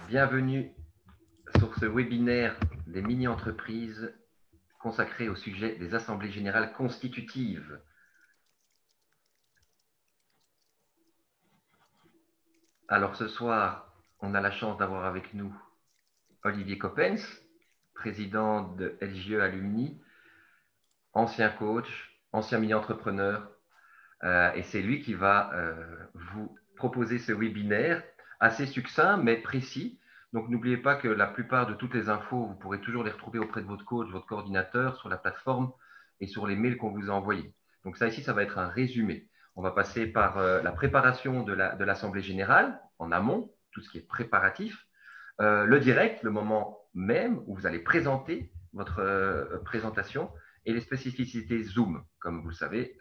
Bienvenue sur ce webinaire des mini-entreprises consacré au sujet des assemblées générales constitutives. Alors ce soir, on a la chance d'avoir avec nous Olivier Coppens, président de LGE Alumni, ancien coach, ancien mini-entrepreneur, et c'est lui qui va vous proposer ce webinaire assez succinct mais précis. Donc n'oubliez pas que la plupart de toutes les infos, vous pourrez toujours les retrouver auprès de votre coach, votre coordinateur, sur la plateforme et sur les mails qu'on vous a envoyés. Donc ça ici, ça va être un résumé. On va passer par la préparation de l'Assemblée générale en amont, tout ce qui est préparatif, le direct, le moment même où vous allez présenter votre présentation, et les spécificités Zoom. Comme vous le savez,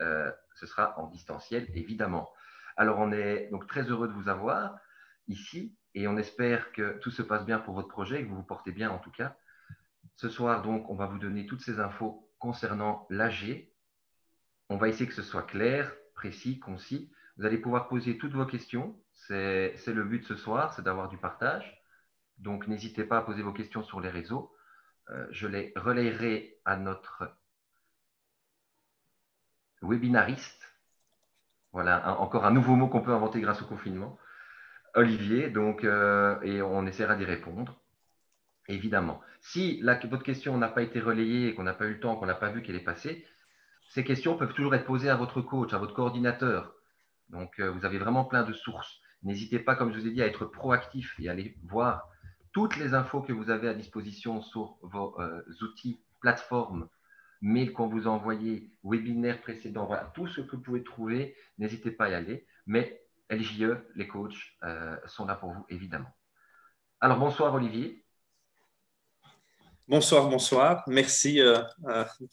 ce sera en distanciel, évidemment. Alors, on est donc très heureux de vous avoir ici et on espère que tout se passe bien pour votre projet et que vous vous portez bien en tout cas. Ce soir, donc, on va vous donner toutes ces infos concernant l'AG. On va essayer que ce soit clair, précis, concis. Vous allez pouvoir poser toutes vos questions. C'est le but ce soir, c'est d'avoir du partage. Donc, n'hésitez pas à poser vos questions sur les réseaux. Je les relayerai à notre webinariste. Voilà, encore un nouveau mot qu'on peut inventer grâce au confinement. Olivier, donc, et on essaiera d'y répondre, évidemment. Si votre question n'a pas été relayée, qu'on n'a pas eu le temps, qu'on n'a pas vu qu'elle est passée, ces questions peuvent toujours être posées à votre coach, à votre coordinateur. Donc, vous avez vraiment plein de sources. N'hésitez pas, comme je vous ai dit, à être proactif et à aller voir toutes les infos que vous avez à disposition sur vos outils, plateformes, mails qu'on vous a envoyés, webinaires précédents, voilà, tout ce que vous pouvez trouver, n'hésitez pas à y aller. Mais LJE, les coachs, sont là pour vous, évidemment. Alors, bonsoir Olivier. Bonsoir, bonsoir. Merci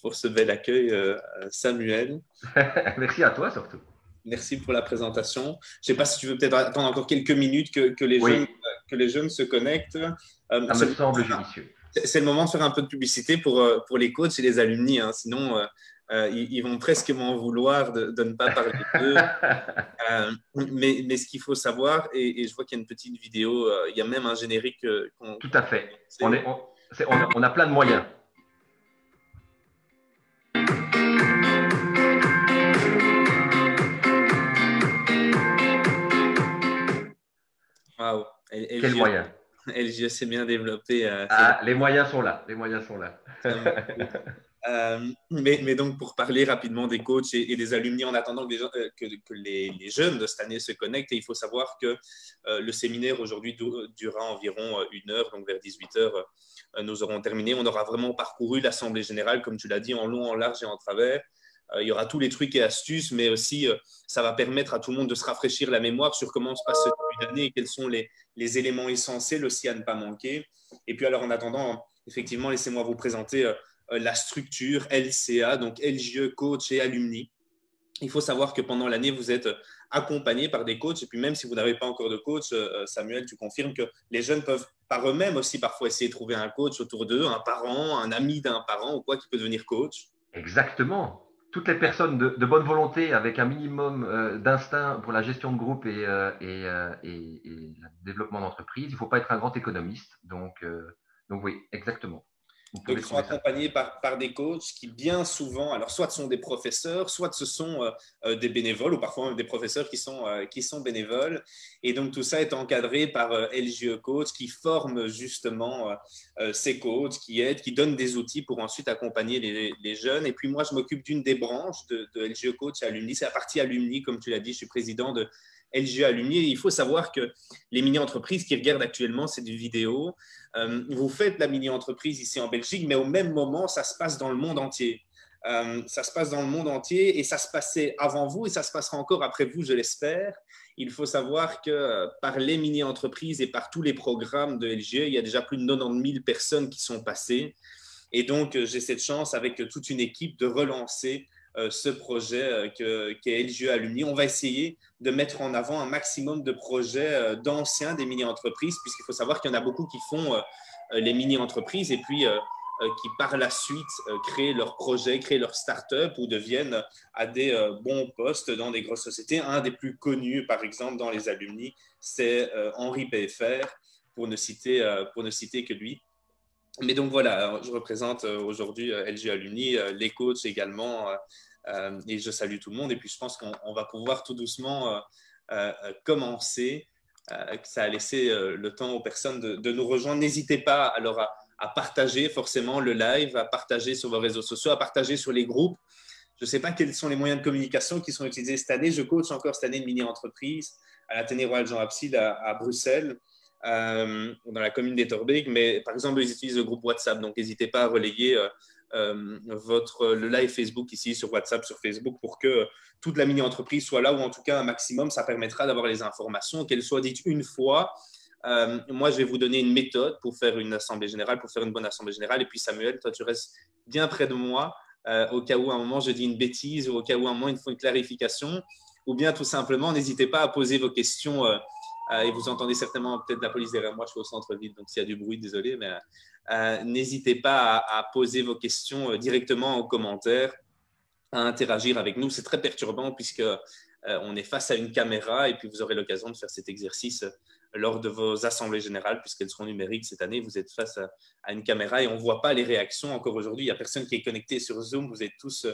pour ce bel accueil, Samuel. Merci à toi surtout. Merci pour la présentation. Je ne sais pas si tu veux peut-être attendre encore quelques minutes que les jeunes se connectent. Ça me semble judicieux. C'est le moment de faire un peu de publicité pour les coachs et les alumni. Hein. Sinon, ils vont presque m'en vouloir de ne pas parler d'eux. Mais ce qu'il faut savoir, et je vois qu'il y a une petite vidéo, il y a même un générique. Tout à fait. On a plein de moyens. Waouh. Quel moyen? LGE s'est bien développé. Les moyens sont là. Les moyens sont là. Mais donc, pour parler rapidement des coachs et des alumni, en attendant que les jeunes de cette année se connectent, et il faut savoir que le séminaire aujourd'hui durera environ 1 heure, donc vers 18 heures, nous aurons terminé. On aura vraiment parcouru l'Assemblée générale, comme tu l'as dit, en long, en large et en travers. Il y aura tous les trucs et astuces, mais aussi ça va permettre à tout le monde de se rafraîchir la mémoire sur comment se passe ce début d'année et quels sont les éléments essentiels aussi à ne pas manquer. Et puis alors, en attendant, effectivement, laissez-moi vous présenter la structure LCA, donc LGE, coach et alumni. Il faut savoir que pendant l'année, vous êtes accompagné par des coachs. Et puis même si vous n'avez pas encore de coach, Samuel, tu confirmes que les jeunes peuvent par eux-mêmes aussi parfois essayer de trouver un coach autour d'eux, un parent, un ami d'un parent ou quoi qui peut devenir coach. Exactement. Toutes les personnes de bonne volonté avec un minimum d'instinct pour la gestion de groupe et le développement d'entreprise. Il ne faut pas être un grand économiste. Donc oui, exactement. Donc, ils sont accompagnés par des coachs qui, bien souvent, alors soit ce sont des professeurs, soit ce sont des bénévoles, ou parfois même des professeurs qui sont bénévoles. Et donc, tout ça est encadré par LGE Coach qui forme justement ces coachs, qui aident, qui donnent des outils pour ensuite accompagner les jeunes. Et puis, moi, je m'occupe d'une des branches de LGE Coach Alumni. C'est la partie Alumni, comme tu l'as dit, je suis président de LGE Alumni. Et il faut savoir que les mini-entreprises qui regardent actuellement cette vidéo, vous faites la mini-entreprise ici en Belgique, mais au même moment, ça se passe dans le monde entier. Ça se passe dans le monde entier et ça se passait avant vous et ça se passera encore après vous, je l'espère. Il faut savoir que par les mini-entreprises et par tous les programmes de LGE, il y a déjà plus de 90 000 personnes qui sont passées. Et donc, j'ai cette chance avec toute une équipe de relancer ce projet qu'est LGE Alumni. On va essayer de mettre en avant un maximum de projets d'anciens des mini-entreprises, puisqu'il faut savoir qu'il y en a beaucoup qui font les mini-entreprises et puis qui par la suite créent leurs projets, créent leur start-up ou deviennent à des bons postes dans des grosses sociétés. Un des plus connus, par exemple, dans les alumni, c'est Henri PFR. pour ne citer que lui. Mais donc voilà, je représente aujourd'hui LGE Alumni, les coachs également, et je salue tout le monde. Et puis je pense qu'on va pouvoir tout doucement commencer. Ça a laissé le temps aux personnes de nous rejoindre. N'hésitez pas alors à partager forcément le live, à partager sur vos réseaux sociaux, à partager sur les groupes. Je ne sais pas quels sont les moyens de communication qui sont utilisés cette année. Je coach encore cette année une mini-entreprise à l'Athénée Royal Jean Abside à Bruxelles, dans la commune d'Etterbeek. Mais par exemple, ils utilisent le groupe WhatsApp. Donc, n'hésitez pas à relayer le live Facebook ici sur WhatsApp, sur Facebook, pour que toute la mini-entreprise soit là, ou en tout cas un maximum. Ça permettra d'avoir les informations, qu'elles soient dites une fois. Moi, je vais vous donner une méthode pour faire une assemblée générale, pour faire une bonne assemblée générale. Et puis, Samuel, toi, tu restes bien près de moi. Au cas où à un moment je dis une bêtise, ou au cas où à un moment il faut une clarification, ou bien tout simplement n'hésitez pas à poser vos questions, et vous entendez certainement peut-être la police derrière moi, je suis au centre-ville, donc s'il y a du bruit, désolé, mais n'hésitez pas à poser vos questions directement en commentaire, à interagir avec nous. C'est très perturbant puisque on est face à une caméra, et puis vous aurez l'occasion de faire cet exercice lors de vos assemblées générales, puisqu'elles seront numériques cette année. Vous êtes face à une caméra et on ne voit pas les réactions. Encore aujourd'hui, il n'y a personne qui est connecté sur Zoom. Vous êtes tous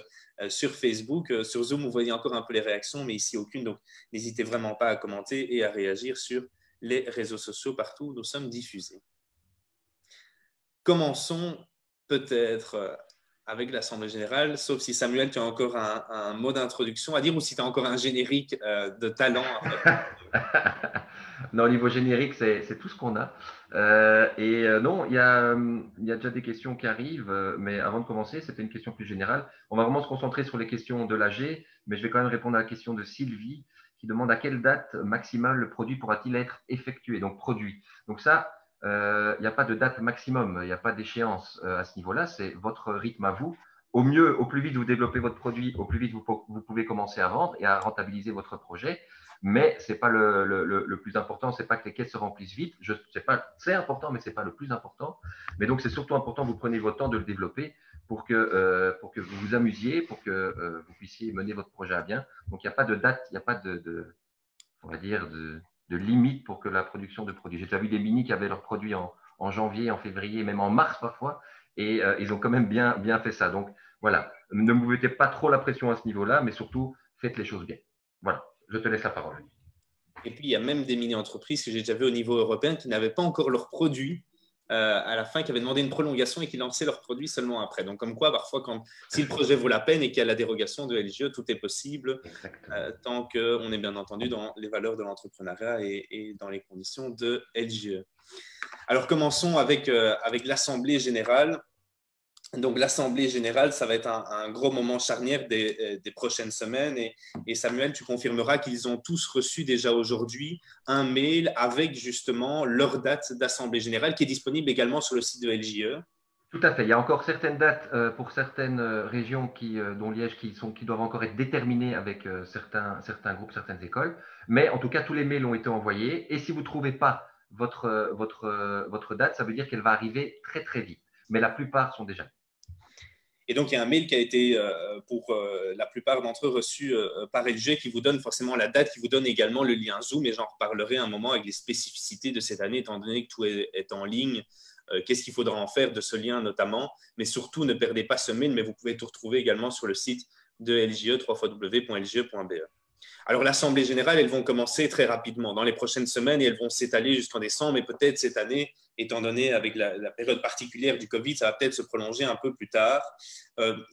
sur Facebook. Sur Zoom, vous voyez encore un peu les réactions, mais ici, aucune. Donc, n'hésitez vraiment pas à commenter et à réagir sur les réseaux sociaux partout où nous sommes diffusés. Commençons peut-être avec l'Assemblée générale, sauf si Samuel, tu as encore un mot d'introduction à dire, ou si tu as encore un générique de talent. Non, au niveau générique, c'est tout ce qu'on a. Non, il y a déjà des questions qui arrivent, mais avant de commencer, c'était une question plus générale. On va vraiment se concentrer sur les questions de l'AG, mais je vais quand même répondre à la question de Sylvie, qui demande à quelle date maximale le produit pourra-t-il être effectué, donc produit. Donc ça, il n'y a pas de date maximum, il n'y a pas d'échéance à ce niveau-là, c'est votre rythme à vous. Au mieux, au plus vite vous développez votre produit, au plus vite vous pouvez commencer à vendre et à rentabiliser votre projet. Mais ce n'est pas le plus important, ce n'est pas que les caisses se remplissent vite. C'est important, mais ce n'est pas le plus important. Mais donc, c'est surtout important que vous preniez votre temps de le développer pour que vous vous amusiez, pour que vous puissiez mener votre projet à bien. Donc, il n'y a pas de date, il n'y a pas on va dire, de limite pour que la production de produits. J'ai déjà vu des mini qui avaient leurs produits en janvier, en février, même en mars parfois, et ils ont quand même bien fait ça. Donc, voilà, ne vous mettez pas trop la pression à ce niveau-là, mais surtout, faites les choses bien. Voilà. Je te laisse la parole. Et puis, il y a même des mini-entreprises que j'ai déjà vues au niveau européen qui n'avaient pas encore leurs produits à la fin, qui avaient demandé une prolongation et qui lançaient leurs produits seulement après. Donc, comme quoi, parfois, si le projet vaut la peine et qu'il y a la dérogation de LGE, tout est possible tant qu'on est bien entendu dans les valeurs de l'entrepreneuriat et dans les conditions de LGE. Alors, commençons avec l'Assemblée générale. Donc, l'Assemblée générale, ça va être un gros moment charnière des prochaines semaines. Et Samuel, tu confirmeras qu'ils ont tous reçu déjà aujourd'hui un mail avec justement leur date d'Assemblée générale qui est disponible également sur le site de LGE. Tout à fait. Il y a encore certaines dates pour certaines régions dont Liège qui doivent encore être déterminées avec certains groupes, certaines écoles. Mais en tout cas, tous les mails ont été envoyés. Et si vous ne trouvez pas votre date, ça veut dire qu'elle va arriver très, très vite. Mais la plupart sont déjà. Et donc, il y a un mail qui a été, pour la plupart d'entre eux, reçu par LG qui vous donne forcément la date, qui vous donne également le lien Zoom. Et j'en reparlerai un moment avec les spécificités de cette année, étant donné que tout est en ligne. Qu'est-ce qu'il faudra en faire de ce lien notamment. Mais surtout, ne perdez pas ce mail, mais vous pouvez tout retrouver également sur le site de LGE, www.lge.be. Alors, l'Assemblée générale, elles vont commencer très rapidement dans les prochaines semaines et elles vont s'étaler jusqu'en décembre. Et peut-être cette année, étant donné avec la période particulière du Covid, ça va peut-être se prolonger un peu plus tard.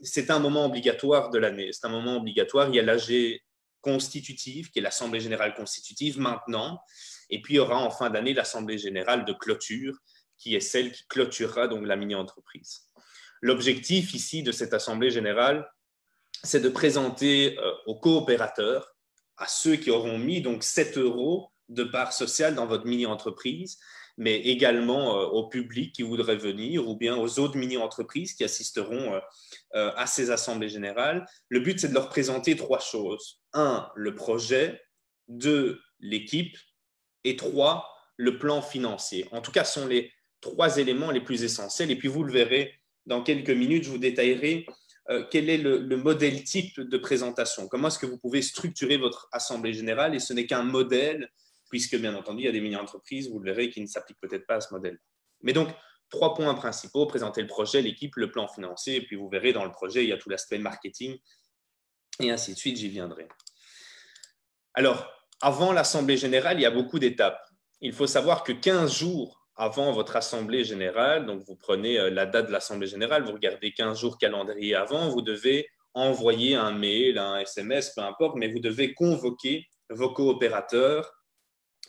C'est un moment obligatoire de l'année. C'est un moment obligatoire. Il y a l'AG constitutive, qui est l'Assemblée générale constitutive maintenant. Et puis, il y aura en fin d'année l'Assemblée générale de clôture, qui est celle qui clôturera donc la mini-entreprise. L'objectif ici de cette Assemblée générale, c'est de présenter aux coopérateurs, à ceux qui auront mis donc 7 € de part sociale dans votre mini-entreprise, mais également au public qui voudrait venir ou bien aux autres mini-entreprises qui assisteront à ces assemblées générales. Le but, c'est de leur présenter 3 choses. 1, le projet. 2, l'équipe. Et 3, le plan financier. En tout cas, ce sont les 3 éléments les plus essentiels. Et puis, vous le verrez dans quelques minutes, je vous détaillerai quel est le modèle type de présentation. Comment est-ce que vous pouvez structurer votre assemblée générale? Et ce n'est qu'un modèle, puisque bien entendu, il y a des mini-entreprises, vous le verrez, qui ne s'appliquent peut-être pas à ce modèle. Mais donc, 3 points principaux: présenter le projet, l'équipe, le plan financier, et puis vous verrez dans le projet, il y a tout l'aspect marketing, et ainsi de suite, j'y viendrai. Alors, avant l'Assemblée générale, il y a beaucoup d'étapes. Il faut savoir que 15 jours avant votre Assemblée générale, donc vous prenez la date de l'Assemblée générale, vous regardez 15 jours calendrier avant, vous devez envoyer un mail, un SMS, peu importe, mais vous devez convoquer vos coopérateurs,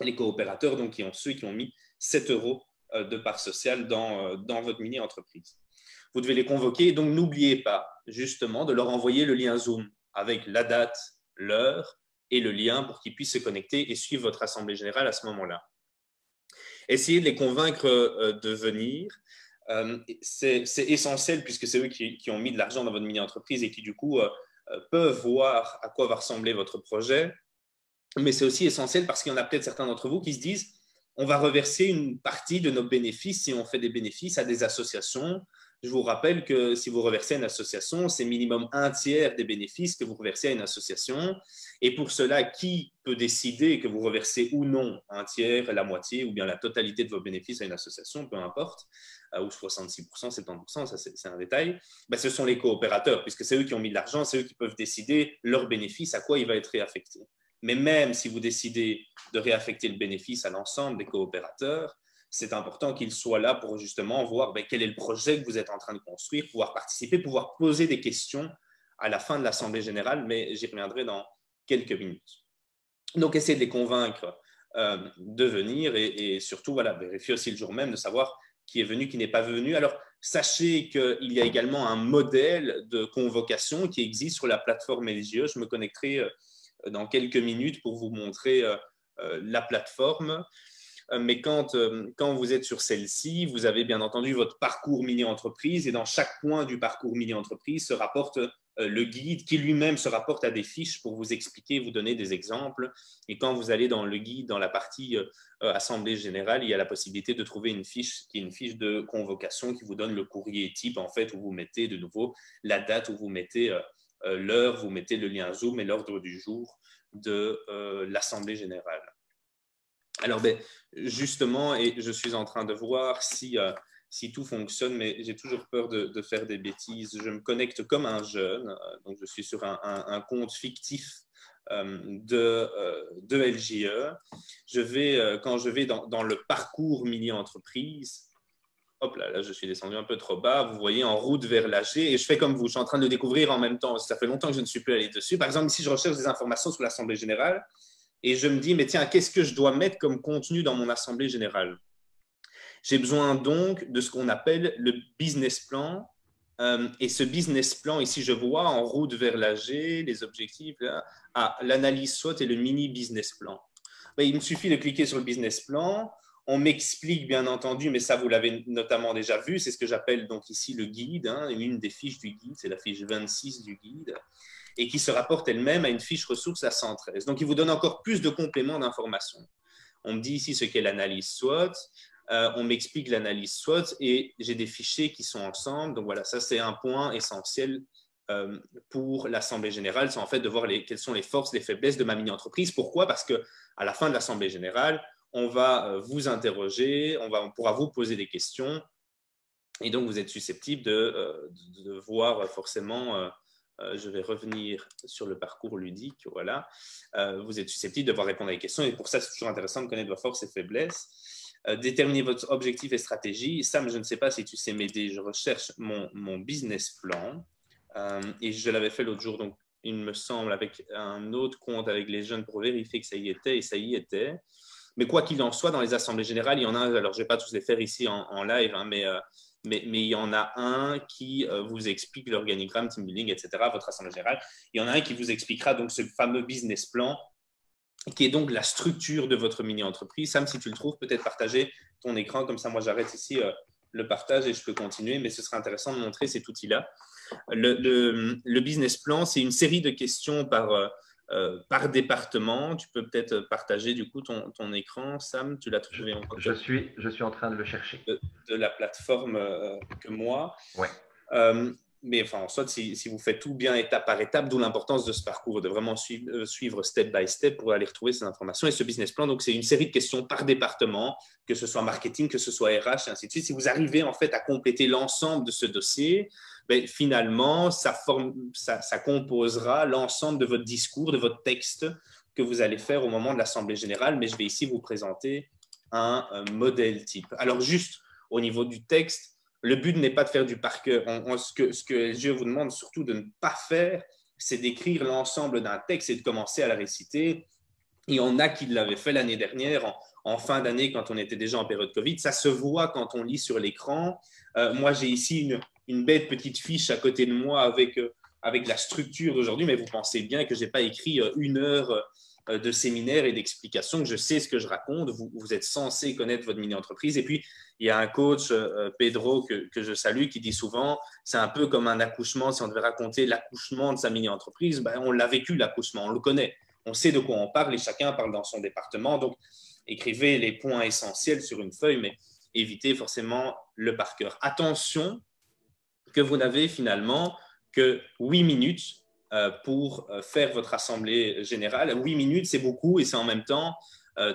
les coopérateurs donc, ceux qui ont mis 7 € de part sociale dans votre mini-entreprise. Vous devez les convoquer, donc n'oubliez pas justement de leur envoyer le lien Zoom avec la date, l'heure et le lien pour qu'ils puissent se connecter et suivre votre Assemblée générale à ce moment-là. Essayez de les convaincre de venir. C'est essentiel puisque c'est eux qui ont mis de l'argent dans votre mini-entreprise et qui du coup peuvent voir à quoi va ressembler votre projet. Mais c'est aussi essentiel parce qu'il y en a peut-être certains d'entre vous qui se disent on va reverser une partie de nos bénéfices si on fait des bénéfices à des associations. Je vous rappelle que si vous reversez à une association, c'est minimum 1/3 des bénéfices que vous reversez à une association. Et pour cela, qui peut décider que vous reversez ou non 1/3, la moitié ou bien la totalité de vos bénéfices à une association, peu importe, ou 66%, 70%, ça c'est un détail, ben, ce sont les coopérateurs, puisque c'est eux qui ont mis de l'argent, c'est eux qui peuvent décider leur bénéfice, à quoi il va être réaffecté. Mais même si vous décidez de réaffecter le bénéfice à l'ensemble des coopérateurs, c'est important qu'ils soient là pour justement voir quel est le projet que vous êtes en train de construire, pouvoir participer, pouvoir poser des questions à la fin de l'Assemblée générale, mais j'y reviendrai dans quelques minutes. Donc, essayez de les convaincre de venir et surtout, vérifier aussi le jour même de savoir qui est venu, qui n'est pas venu. Alors, sachez qu'il y a également un modèle de convocation qui existe sur la plateforme LGE. Je me connecterai dans quelques minutes pour vous montrer la plateforme. Mais quand vous êtes sur celle-ci, vous avez bien entendu votre parcours mini-entreprise et dans chaque point du parcours mini-entreprise se rapporte le guide qui lui-même se rapporte à des fiches pour vous expliquer, vous donner des exemples. Et quand vous allez dans le guide, dans la partie Assemblée générale, il y a la possibilité de trouver une fiche qui est une fiche de convocation qui vous donne le courrier type en fait où vous mettez de nouveau la date, où vous mettez l'heure, vous mettez le lien Zoom et l'ordre du jour de l'Assemblée générale. Alors, justement, et je suis en train de voir si tout fonctionne, mais j'ai toujours peur de faire des bêtises. Je me connecte comme un jeune, donc je suis sur un compte fictif de LGE. Quand je vais dans le parcours mini-entreprise, hop là, je suis descendu un peu trop bas, vous voyez, en route vers l'AG, et je fais comme vous, je suis en train de le découvrir en même temps. Ça fait longtemps que je ne suis plus allé dessus. Par exemple, ici, je recherche des informations sur l'Assemblée générale, et je me dis, mais tiens, qu'est-ce que je dois mettre comme contenu dans mon Assemblée générale? J'ai besoin donc de ce qu'on appelle le business plan. Et ce business plan, ici, je vois en route vers l'AG, les objectifs, l'analyse SWOT et le mini business plan. Il me suffit de cliquer sur le business plan. On m'explique, bien entendu, mais ça, vous l'avez notamment déjà vu, c'est ce que j'appelle donc ici le guide, une des fiches du guide, c'est la fiche 26 du guide, et qui se rapporte elle-même à une fiche ressources à 113. Donc, il vous donne encore plus de compléments d'informations. On me dit ici ce qu'est l'analyse SWOT, on m'explique l'analyse SWOT et j'ai des fichiers qui sont ensemble. Donc, voilà, ça, c'est un point essentiel pour l'Assemblée générale, c'est en fait de voir quelles sont les forces, les faiblesses de ma mini-entreprise. Pourquoi? Parce qu'à la fin de l'Assemblée générale, on va vous interroger, on pourra vous poser des questions et donc vous êtes susceptible de voir forcément... je vais revenir sur le parcours ludique. Voilà. Vous êtes susceptible de devoir répondre à des questions et pour ça, c'est toujours intéressant de connaître vos forces et faiblesses. Déterminer votre objectif et stratégie. Sam, je ne sais pas si tu sais m'aider. Je recherche mon business plan et je l'avais fait l'autre jour, donc il me semble, avec un autre compte avec les jeunes pour vérifier que ça y était et ça y était. Mais quoi qu'il en soit, dans les assemblées générales, il y en a, alors je ne vais pas tous les faire ici en live, mais il y en a un qui vous explique l'organigramme, team building, etc., votre assemblée générale. Il y en a un qui vous expliquera donc ce fameux business plan, qui est donc la structure de votre mini-entreprise. Sam, si tu le trouves, peut-être partager ton écran, comme ça moi j'arrête ici le partage et je peux continuer, mais ce serait intéressant de montrer cet outil-là. Le business plan, c'est une série de questions par département. Tu peux peut-être partager du coup ton écran. Sam, tu l'as trouvé en je suis en train de le chercher. De la plateforme que moi. Ouais. mais enfin, en soit, si vous faites tout bien étape par étape, d'où l'importance de ce parcours, de vraiment suivre step by step pour aller retrouver ces informations. Et ce business plan, donc, c'est une série de questions par département, que ce soit marketing, que ce soit RH, et ainsi de suite. Si vous arrivez en fait à compléter l'ensemble de ce dossier, ben, finalement, ça composera l'ensemble de votre discours, de votre texte que vous allez faire au moment de l'Assemblée générale. Mais je vais ici vous présenter un modèle type. Alors, juste au niveau du texte, le but n'est pas de faire du par cœur. Ce que LGE vous demande surtout de ne pas faire, c'est d'écrire l'ensemble d'un texte et de commencer à la réciter. Il y en a qui l'avaient fait l'année dernière, en fin d'année, quand on était déjà en période Covid. Ça se voit quand on lit sur l'écran. Moi, j'ai ici une bête petite fiche à côté de moi avec la structure d'aujourd'hui, mais vous pensez bien que je n'ai pas écrit 1 heure de séminaire et d'explication, que je sais ce que je raconte. Vous êtes censé connaître votre mini-entreprise. Et puis, il y a un coach, Pedro, que je salue, qui dit souvent, c'est un peu comme un accouchement. Si on devait raconter l'accouchement de sa mini-entreprise, ben, on l'a vécu, l'accouchement, on le connaît. On sait de quoi on parle et chacun parle dans son département. Donc, écrivez les points essentiels sur une feuille, mais évitez forcément le par cœur. Attention que vous n'avez finalement que 8 minutes pour faire votre assemblée générale. 8 minutes, c'est beaucoup et c'est en même temps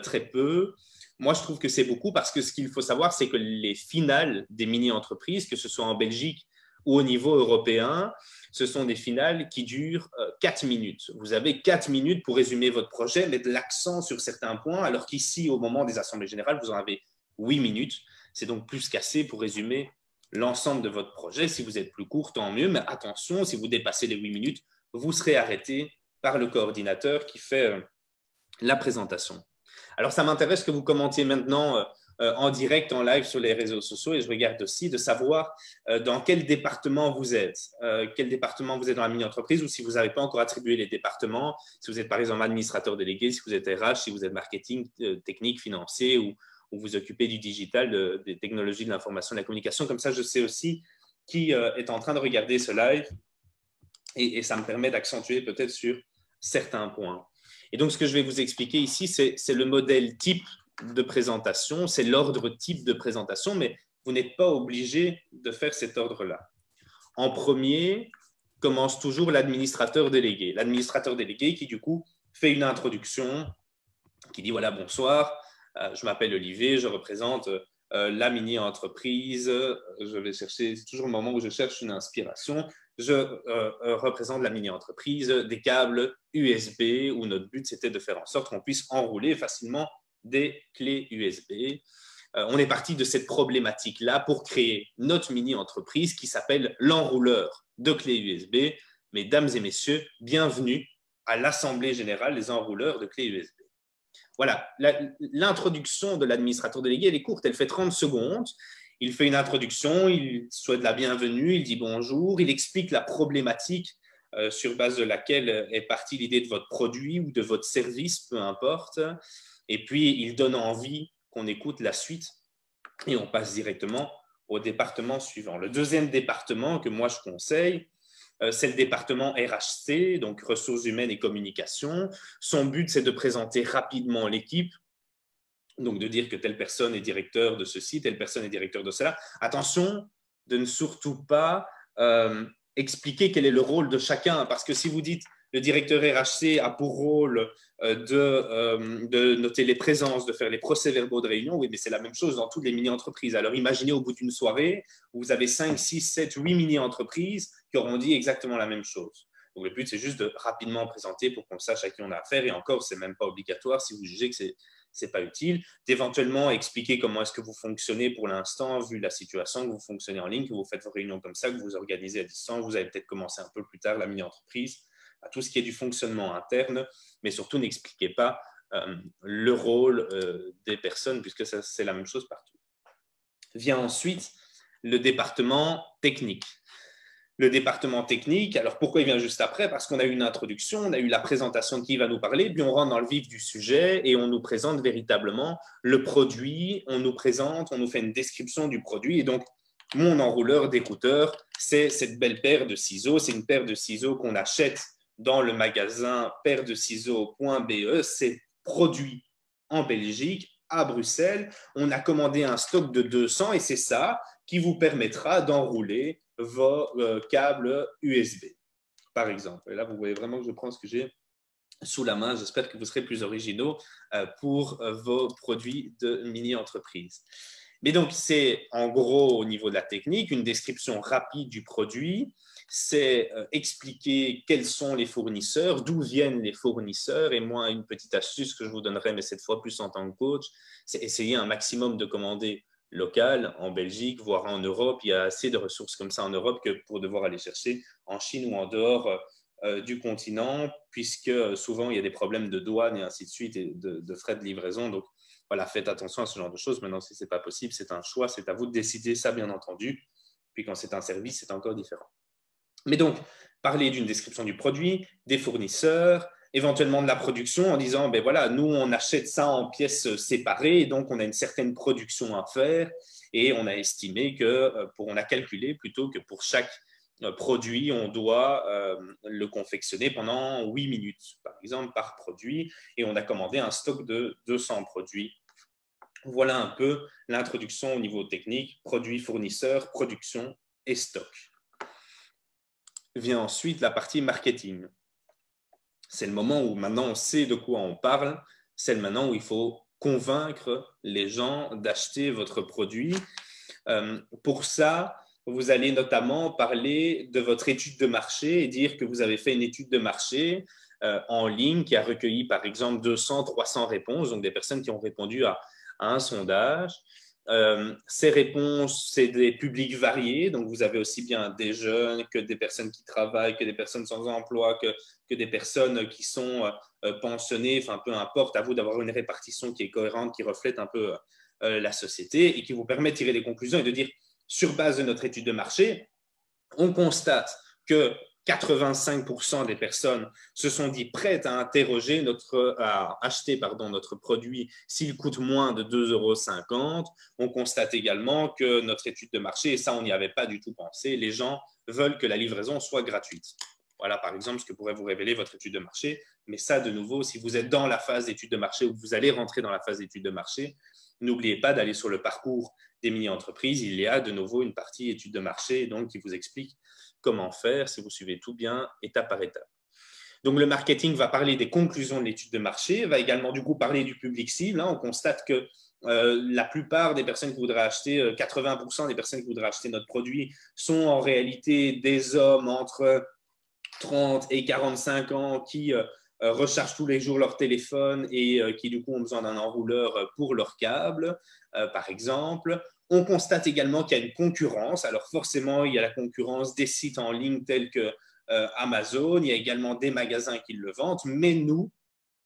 très peu. Moi, je trouve que c'est beaucoup parce que ce qu'il faut savoir, c'est que les finales des mini-entreprises, que ce soit en Belgique ou au niveau européen, ce sont des finales qui durent 4 minutes. Vous avez 4 minutes pour résumer votre projet, mettre l'accent sur certains points, alors qu'ici, au moment des assemblées générales, vous en avez 8 minutes. C'est donc plus qu'assez pour résumer l'ensemble de votre projet. Si vous êtes plus court, tant mieux, mais attention, si vous dépassez les 8 minutes, vous serez arrêté par le coordinateur qui fait la présentation. Alors, ça m'intéresse que vous commentiez maintenant en direct, en live sur les réseaux sociaux, et je regarde aussi de savoir dans quel département vous êtes. Quel département vous êtes dans la mini-entreprise, ou si vous n'avez pas encore attribué les départements, si vous êtes par exemple administrateur délégué, si vous êtes RH, si vous êtes marketing, technique, financier, ou vous occupez du digital, des technologies de l'information et de la communication. Comme ça, je sais aussi qui est en train de regarder ce live, et ça me permet d'accentuer peut-être sur certains points. Et donc, ce que je vais vous expliquer ici, c'est le modèle type de présentation, c'est l'ordre type de présentation, mais vous n'êtes pas obligé de faire cet ordre-là. En premier, commence toujours l'administrateur délégué. L'administrateur délégué qui, du coup, fait une introduction, qui dit, voilà, bonsoir, je m'appelle Olivier, je représente la mini-entreprise. Je vais chercher, c'est toujours le moment où je cherche une inspiration. Je représente la mini-entreprise des câbles USB, où notre but, c'était de faire en sorte qu'on puisse enrouler facilement des clés USB. On est parti de cette problématique-là pour créer notre mini-entreprise qui s'appelle l'enrouleur de clés USB. Mesdames et messieurs, bienvenue à l'Assemblée générale des enrouleurs de clés USB. Voilà, l'introduction de l'administrateur délégué, elle est courte, elle fait 30 secondes. Il fait une introduction, il souhaite la bienvenue, il dit bonjour, il explique la problématique sur base de laquelle est partie l'idée de votre produit ou de votre service, peu importe. Et puis, il donne envie qu'on écoute la suite et on passe directement au département suivant. Le deuxième département que moi je conseille, c'est le département RHC, donc ressources humaines et communication. Son but, c'est de présenter rapidement l'équipe, donc de dire que telle personne est directeur de ceci, telle personne est directeur de cela. Attention de ne surtout pas expliquer quel est le rôle de chacun, parce que si vous dites le directeur RHC a pour rôle de noter les présences, de faire les procès-verbaux de réunion, oui, mais c'est la même chose dans toutes les mini-entreprises. Alors imaginez au bout d'une soirée, où vous avez 5, 6, 7, 8 mini-entreprises qui auront dit exactement la même chose. Donc le but, c'est juste de rapidement présenter pour qu'on sache à qui on a affaire, et encore, c'est même pas obligatoire si vous jugez que c'est pas utile, d'éventuellement expliquer comment est-ce que vous fonctionnez pour l'instant, vu la situation, que vous fonctionnez en ligne, que vous faites vos réunions comme ça, que vous organisez à distance, vous avez peut-être commencé un peu plus tard la mini-entreprise, à tout ce qui est du fonctionnement interne, mais surtout n'expliquez pas le rôle des personnes, puisque c'est la même chose partout. Vient ensuite le département technique. Le département technique, alors pourquoi il vient juste après? Parce qu'on a eu une introduction, on a eu la présentation de qui va nous parler, puis on rentre dans le vif du sujet et on nous présente véritablement le produit, on nous fait une description du produit. Et donc, mon enrouleur d'écouteurs, c'est cette belle paire de ciseaux. C'est une paire de ciseaux qu'on achète dans le magasin paire-de-ciseaux.be. C'est produit en Belgique, à Bruxelles. On a commandé un stock de 200 et c'est ça qui vous permettra d'enrouler vos câbles USB, par exemple. Et là, vous voyez vraiment que je prends ce que j'ai sous la main. J'espère que vous serez plus originaux pour vos produits de mini-entreprise. Mais donc, c'est en gros, au niveau de la technique, une description rapide du produit. C'est expliquer quels sont les fournisseurs, d'où viennent les fournisseurs. Et moi, une petite astuce que je vous donnerai, mais cette fois plus en tant que coach, c'est essayer un maximum de commander local en Belgique, voire en Europe. Il y a assez de ressources comme ça en Europe que pour devoir aller chercher en Chine ou en dehors du continent, puisque souvent il y a des problèmes de douane et ainsi de suite, et de frais de livraison. Donc voilà, faites attention à ce genre de choses. Maintenant, si ce n'est pas possible, c'est un choix, c'est à vous de décider ça, bien entendu. Puis quand c'est un service, c'est encore différent. Mais donc, parler d'une description du produit, des fournisseurs, éventuellement de la production, en disant, ben voilà, nous, on achète ça en pièces séparées, et donc on a une certaine production à faire, et on a estimé que, on a calculé plutôt que pour chaque produit, on doit le confectionner pendant 8 minutes, par exemple, par produit, et on a commandé un stock de 200 produits. Voilà un peu l'introduction au niveau technique, produit, fournisseur, production et stock. Vient ensuite la partie marketing. C'est le moment où maintenant on sait de quoi on parle, c'est le moment où il faut convaincre les gens d'acheter votre produit. Pour ça, vous allez notamment parler de votre étude de marché et dire que vous avez fait une étude de marché en ligne qui a recueilli par exemple 200, 300 réponses, donc des personnes qui ont répondu à un sondage. Ces réponses, c'est des publics variés, donc vous avez aussi bien des jeunes que des personnes qui travaillent, que des personnes sans emploi, que des personnes qui sont pensionnées, enfin peu importe, à vous d'avoir une répartition qui est cohérente, qui reflète un peu la société et qui vous permet de tirer des conclusions et de dire, sur base de notre étude de marché, on constate que 85% des personnes se sont dit prêtes à acheter notre produit s'il coûte moins de 2,50 €. On constate également que notre étude de marché, et ça on n'y avait pas du tout pensé, les gens veulent que la livraison soit gratuite. Voilà par exemple ce que pourrait vous révéler votre étude de marché. Mais ça de nouveau, si vous êtes dans la phase d'étude de marché ou que vous allez rentrer dans la phase d'étude de marché, n'oubliez pas d'aller sur le parcours des mini-entreprises. Il y a de nouveau une partie étude de marché donc, qui vous explique comment faire si vous suivez tout bien, étape par étape. Donc, le marketing va parler des conclusions de l'étude de marché, va également du coup parler du public cible. On constate que la plupart des personnes qui voudraient acheter, 80% des personnes qui voudraient acheter notre produit sont en réalité des hommes entre 30 et 45 ans qui rechargent tous les jours leur téléphone et qui du coup ont besoin d'un enrouleur pour leur câble, par exemple. On constate également qu'il y a une concurrence. Alors forcément, il y a la concurrence des sites en ligne tels que Amazon. Il y a également des magasins qui le vendent. Mais nous,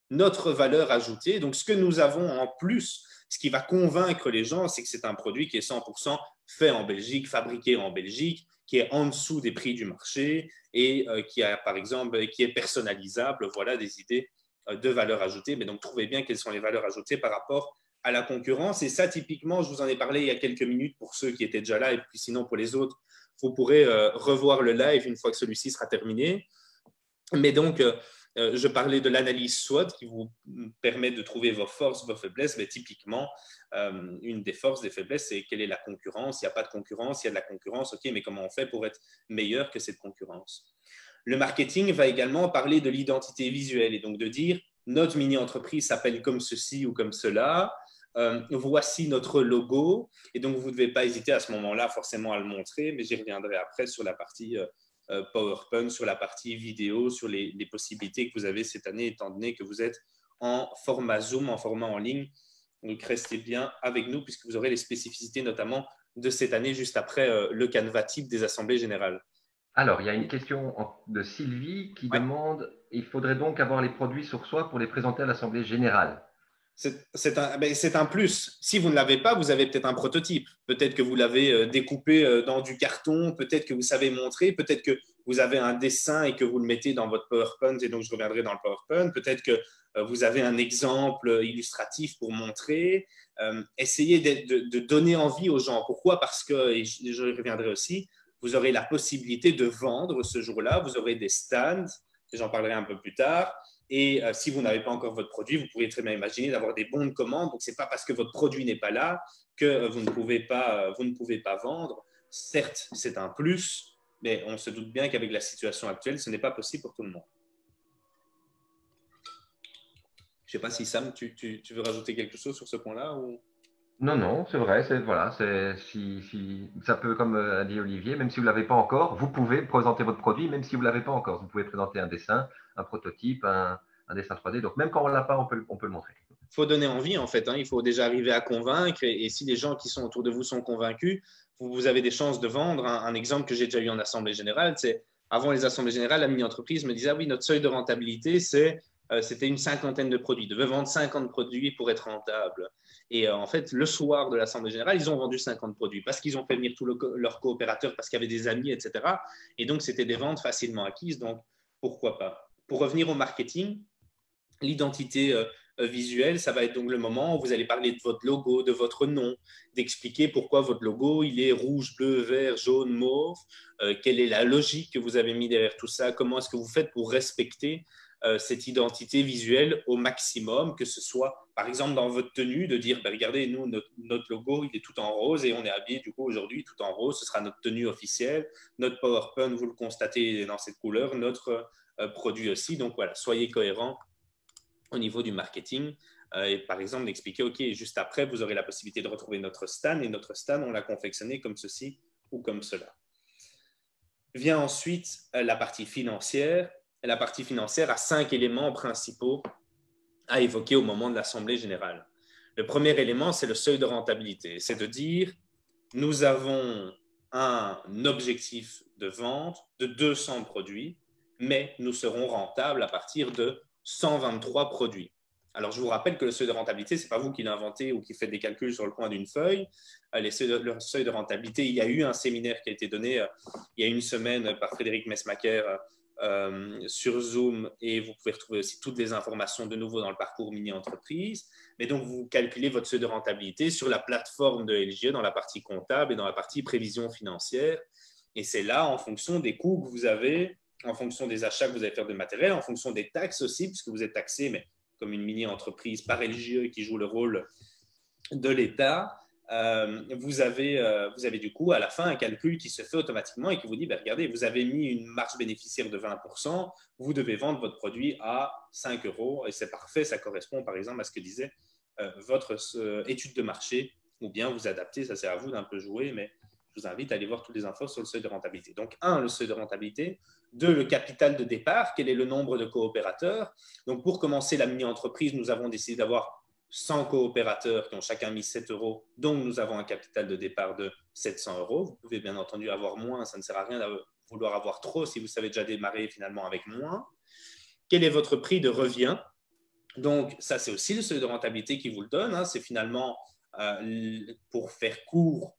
notre valeur ajoutée, donc ce que nous avons en plus, ce qui va convaincre les gens, c'est que c'est un produit qui est 100% fait en Belgique, fabriqué en Belgique, qui est en dessous des prix du marché et qui a, par exemple, qui est personnalisable. Voilà des idées de valeur ajoutée. Mais donc, trouvez bien quelles sont les valeurs ajoutées par rapport à la concurrence. Et ça, typiquement, je vous en ai parlé il y a quelques minutes pour ceux qui étaient déjà là. Et puis sinon, pour les autres, vous pourrez revoir le live une fois que celui-ci sera terminé. Mais donc, je parlais de l'analyse SWOT qui vous permet de trouver vos forces, vos faiblesses. Mais typiquement, une des forces, des faiblesses, c'est quelle est la concurrence. Il n'y a pas de concurrence, il y a de la concurrence. OK, mais comment on fait pour être meilleur que cette concurrence? Le marketing va également parler de l'identité visuelle et donc de dire notre mini-entreprise s'appelle comme ceci ou comme cela. Voici notre logo. Et donc, vous ne devez pas hésiter à ce moment-là forcément à le montrer, mais j'y reviendrai après sur la partie PowerPoint, sur la partie vidéo, sur les possibilités que vous avez cette année, étant donné que vous êtes en format Zoom, en format en ligne. Donc, restez bien avec nous puisque vous aurez les spécificités notamment de cette année juste après le canevas type des assemblées générales. Alors, il y a une question de Sylvie qui demande, il faudrait donc avoir les produits sur soi pour les présenter à l'Assemblée générale. C'est un plus. Si vous ne l'avez pas, vous avez peut-être un prototype. Peut-être que vous l'avez découpé dans du carton, peut-être que vous savez montrer, peut-être que vous avez un dessin et que vous le mettez dans votre PowerPoint, et donc je reviendrai dans le PowerPoint. Peut-être que vous avez un exemple illustratif pour montrer. Essayez de donner envie aux gens. Pourquoi? Parce que, et je reviendrai aussi, vous aurez la possibilité de vendre ce jour-là. Vous aurez des stands, et j'en parlerai un peu plus tard. Et si vous n'avez pas encore votre produit, vous pouvez très bien imaginer d'avoir des bons de commande. Donc, ce n'est pas parce que votre produit n'est pas là que vous ne pouvez pas vendre. Certes, c'est un plus, mais on se doute bien qu'avec la situation actuelle, ce n'est pas possible pour tout le monde. Je ne sais pas si Sam, tu veux rajouter quelque chose sur ce point-là ou... Non, non, c'est vrai, voilà, ça peut, comme a dit Olivier, même si vous ne l'avez pas encore, vous pouvez présenter votre produit, même si vous ne l'avez pas encore. Vous pouvez présenter un dessin, un prototype, un dessin 3D. Donc, même quand on ne l'a pas, on peut le montrer. Il faut donner envie, en fait. Il faut déjà arriver à convaincre. Et si les gens qui sont autour de vous sont convaincus, vous avez des chances de vendre. Un exemple que j'ai déjà eu en assemblée générale, c'est avant les assemblées générales, la mini-entreprise me disait « Ah oui, notre seuil de rentabilité, c'était une cinquantaine de produits. Ils devaient vendre 50 produits pour être rentable. » Et en fait, le soir de l'Assemblée générale, ils ont vendu 50 produits parce qu'ils ont fait venir tous leurs coopérateurs, parce qu'il y avait des amis, etc. Et donc, c'était des ventes facilement acquises. Donc, pourquoi pas? Pour revenir au marketing, l'identité visuelle, ça va être donc le moment où vous allez parler de votre logo, de votre nom, d'expliquer pourquoi votre logo, il est rouge, bleu, vert, jaune, mauve, quelle est la logique que vous avez mis derrière tout ça, comment est-ce que vous faites pour respecter cette identité visuelle au maximum, que ce soit par exemple dans votre tenue, de dire ben, regardez, nous, notre logo, il est tout en rose et on est habillé du coup aujourd'hui tout en rose, ce sera notre tenue officielle, notre PowerPoint, vous le constatez dans cette couleur, notre produit aussi. Donc voilà, soyez cohérents au niveau du marketing. Et par exemple, d'expliquer, OK, juste après, vous aurez la possibilité de retrouver notre stand et notre stand, on l'a confectionné comme ceci ou comme cela. Vient ensuite la partie financière. La partie financière a 5 éléments principaux à évoquer au moment de l'Assemblée générale. Le premier élément, c'est le seuil de rentabilité. C'est de dire, nous avons un objectif de vente de 200 produits, mais nous serons rentables à partir de 123 produits. Alors, je vous rappelle que le seuil de rentabilité, ce n'est pas vous qui l'inventez ou qui faites des calculs sur le coin d'une feuille. Le seuil de rentabilité, il y a eu un séminaire qui a été donné il y a une semaine par Frédéric Messmacher sur Zoom, et vous pouvez retrouver aussi toutes les informations de nouveau dans le parcours mini-entreprise. Mais donc, vous calculez votre seuil de rentabilité sur la plateforme de LGE dans la partie comptable et dans la partie prévision financière. Et c'est là, en fonction des coûts que vous avez, en fonction des achats que vous allez faire de matériel, en fonction des taxes aussi, puisque vous êtes taxé, mais comme une mini-entreprise par LGE qui joue le rôle de l'État, vous avez du coup à la fin un calcul qui se fait automatiquement et qui vous dit, ben, regardez, vous avez mis une marge bénéficiaire de 20%, vous devez vendre votre produit à 5 € et c'est parfait, ça correspond par exemple à ce que disait votre étude de marché, ou bien vous adaptez, ça c'est à vous d'un peu jouer, mais je vous invite à aller voir toutes les infos sur le seuil de rentabilité. Donc, 1, le seuil de rentabilité. 2, le capital de départ, quel est le nombre de coopérateurs. Donc, pour commencer la mini-entreprise, nous avons décidé d'avoir 100 coopérateurs qui ont chacun mis 7 €, donc nous avons un capital de départ de 700 €. Vous pouvez bien entendu avoir moins, ça ne sert à rien de vouloir avoir trop si vous savez déjà démarrer finalement avec moins. Quel est votre prix de revient? Donc ça, c'est aussi le seuil de rentabilité qui vous le donne. C'est finalement, pour faire court,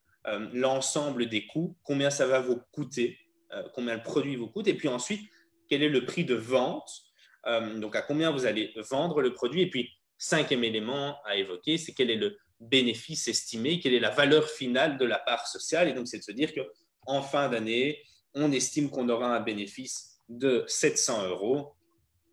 l'ensemble des coûts, combien ça va vous coûter, combien le produit vous coûte, et puis ensuite, quel est le prix de vente, donc à combien vous allez vendre le produit, et puis 5e élément à évoquer, c'est quel est le bénéfice estimé, quelle est la valeur finale de la part sociale. Et donc, c'est de se dire qu'en fin d'année, on estime qu'on aura un bénéfice de 700 €.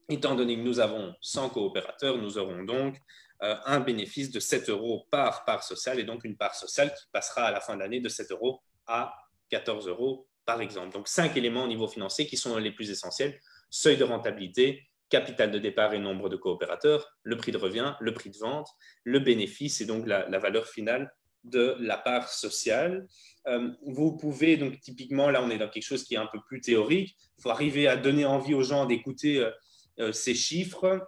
Étant donné que nous avons 100 coopérateurs, nous aurons donc un bénéfice de 7 € par part sociale, et donc une part sociale qui passera à la fin de l'année de 7 € à 14 € par exemple. Donc, 5 éléments au niveau financier qui sont les plus essentiels: seuil de rentabilité, capital de départ et nombre de coopérateurs, le prix de revient, le prix de vente, le bénéfice et donc la valeur finale de la part sociale. Vous pouvez donc typiquement, là on est dans quelque chose qui est un peu plus théorique, il faut arriver à donner envie aux gens d'écouter ces chiffres,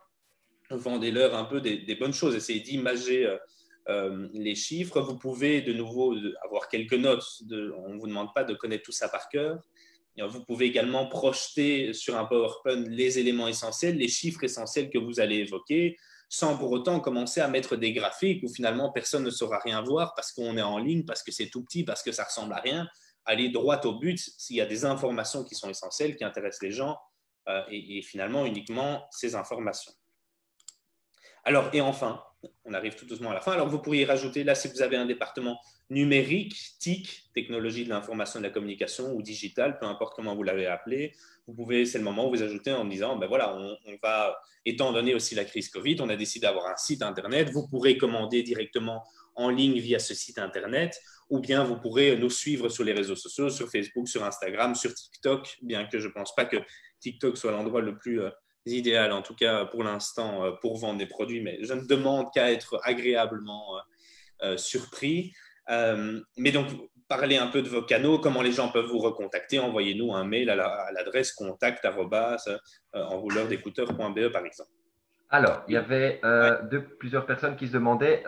vendez-leur un peu des bonnes choses, essayez d'imager les chiffres. Vous pouvez de nouveau avoir quelques notes, on ne vous demande pas de connaître tout ça par cœur. Vous pouvez également projeter sur un PowerPoint les éléments essentiels, les chiffres essentiels que vous allez évoquer, sans pour autant commencer à mettre des graphiques où finalement personne ne saura rien voir parce qu'on est en ligne, parce que c'est tout petit, parce que ça ressemble à rien. Allez droit au but s'il y a des informations qui sont essentielles, qui intéressent les gens, et finalement uniquement ces informations. Alors, et enfin, on arrive tout doucement à la fin. Alors, vous pourriez rajouter, là, si vous avez un département numérique, TIC, technologie de l'information et de la communication, ou digital, peu importe comment vous l'avez appelé, vous pouvez, c'est le moment où vous ajoutez en disant, ben voilà, on va, étant donné aussi la crise Covid, on a décidé d'avoir un site Internet, vous pourrez commander directement en ligne via ce site Internet, ou bien vous pourrez nous suivre sur les réseaux sociaux, sur Facebook, sur Instagram, sur TikTok, bien que je ne pense pas que TikTok soit l'endroit le plus idéal, en tout cas pour l'instant, pour vendre des produits, mais je ne demande qu'à être agréablement surpris. Mais donc, parlez un peu de vos canaux, comment les gens peuvent vous recontacter. Envoyez-nous un mail à l'adresse contact@enrouleurdécouteurs.be par exemple. Alors, il y avait plusieurs personnes qui se demandaient,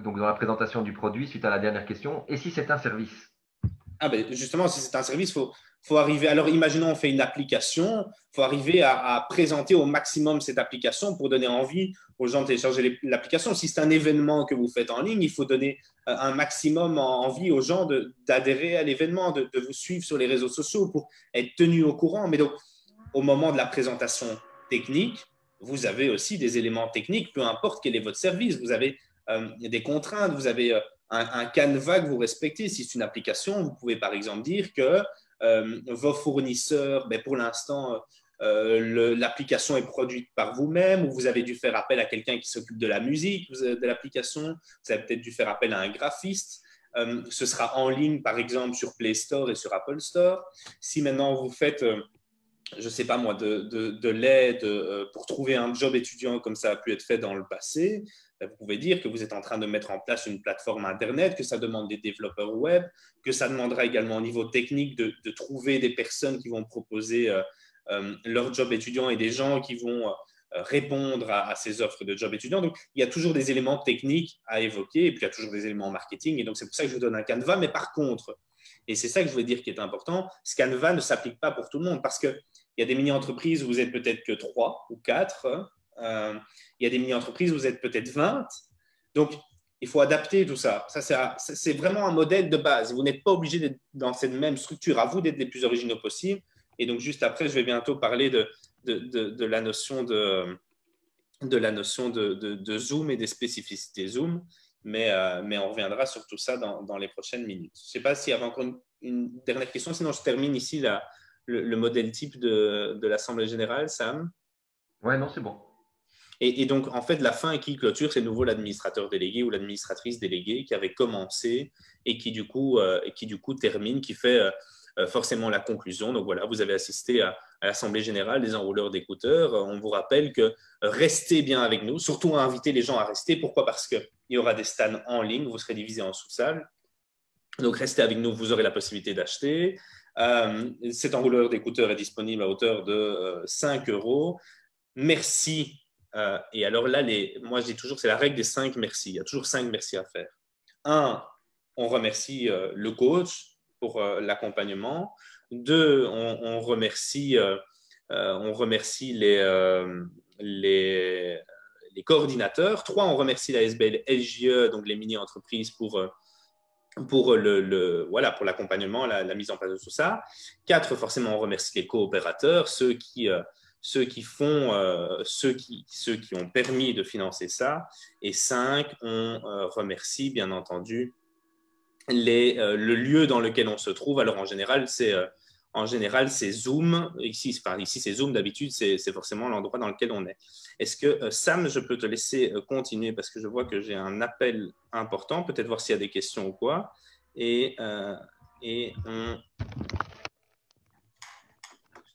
donc dans la présentation du produit, suite à la dernière question, et si c'est un service? Ah ben justement, si c'est un service, faut arriver. Alors, imaginons, on fait une application, il faut arriver à présenter au maximum cette application pour donner envie aux gens de télécharger l'application. Si c'est un événement que vous faites en ligne, il faut donner un maximum envie aux gens d'adhérer à l'événement, de vous suivre sur les réseaux sociaux pour être tenus au courant. Mais donc, au moment de la présentation technique, vous avez aussi des éléments techniques, peu importe quel est votre service. Vous avez des contraintes, vous avez un canevas que vous respectez. Si c'est une application, vous pouvez par exemple dire que vos fournisseurs, ben, pour l'instant, l'application est produite par vous-même, ou vous avez dû faire appel à quelqu'un qui s'occupe de la musique de l'application, vous avez peut-être dû faire appel à un graphiste. Ce sera en ligne, par exemple, sur Play Store et sur Apple Store. Si maintenant vous faites je ne sais pas moi, de l'aide pour trouver un job étudiant comme ça a pu être fait dans le passé, vous pouvez dire que vous êtes en train de mettre en place une plateforme Internet, que ça demande des développeurs web, que ça demandera également au niveau technique de trouver des personnes qui vont proposer leur job étudiant et des gens qui vont répondre à ces offres de job étudiant. Donc, il y a toujours des éléments techniques à évoquer et puis il y a toujours des éléments marketing. Et donc, c'est pour ça que je vous donne un canevas. Mais par contre, et c'est ça que je voulais dire qui est important, ce canevas ne s'applique pas pour tout le monde parce qu'il y a des mini-entreprises où vous êtes peut-être que 3 ou 4. Il y a des mini-entreprises où vous êtes peut-être 20. Donc, il faut adapter tout ça. C'est vraiment un modèle de base. Vous n'êtes pas obligé d'être dans cette même structure. À vous d'être les plus originaux possibles. Et donc, juste après, je vais bientôt parler de la notion de Zoom et des spécificités Zoom. Mais on reviendra sur tout ça dans les prochaines minutes. Je ne sais pas s'il y avait encore une dernière question, sinon je termine ici le modèle type de l'Assemblée générale, Sam. Ouais, non, c'est bon. Et donc, en fait, la fin qui clôture, c'est de nouveau l'administrateur délégué ou l'administratrice déléguée qui avait commencé et qui, du coup, termine, qui fait forcément la conclusion. Donc voilà, vous avez assisté à l'Assemblée générale des enrouleurs d'écouteurs. On vous rappelle que restez bien avec nous, surtout à inviter les gens à rester. Pourquoi? Parce qu'il y aura des stands en ligne, vous serez divisés en sous-salles. Donc restez avec nous, vous aurez la possibilité d'acheter. Cet enrouleur d'écouteurs est disponible à hauteur de 5 euros. Merci. Et alors là, moi je dis toujours, c'est la règle des 5 merci. Il y a toujours 5 merci à faire. 1, on remercie le coach pour l'accompagnement. 2, on remercie les coordinateurs. 3, on remercie la SBL LJE, donc les mini-entreprises pour l'accompagnement, la mise en place de tout ça. 4, forcément, on remercie les coopérateurs, ceux qui ont permis de financer ça. Et 5, on remercie bien entendu le lieu dans lequel on se trouve. Alors en général, c'est Zoom. Ici, c'est Zoom. D'habitude, c'est forcément l'endroit dans lequel on est. Est-ce que, Sam, je peux te laisser continuer parce que je vois que j'ai un appel important. Peut-être voir s'il y a des questions ou quoi. Et on...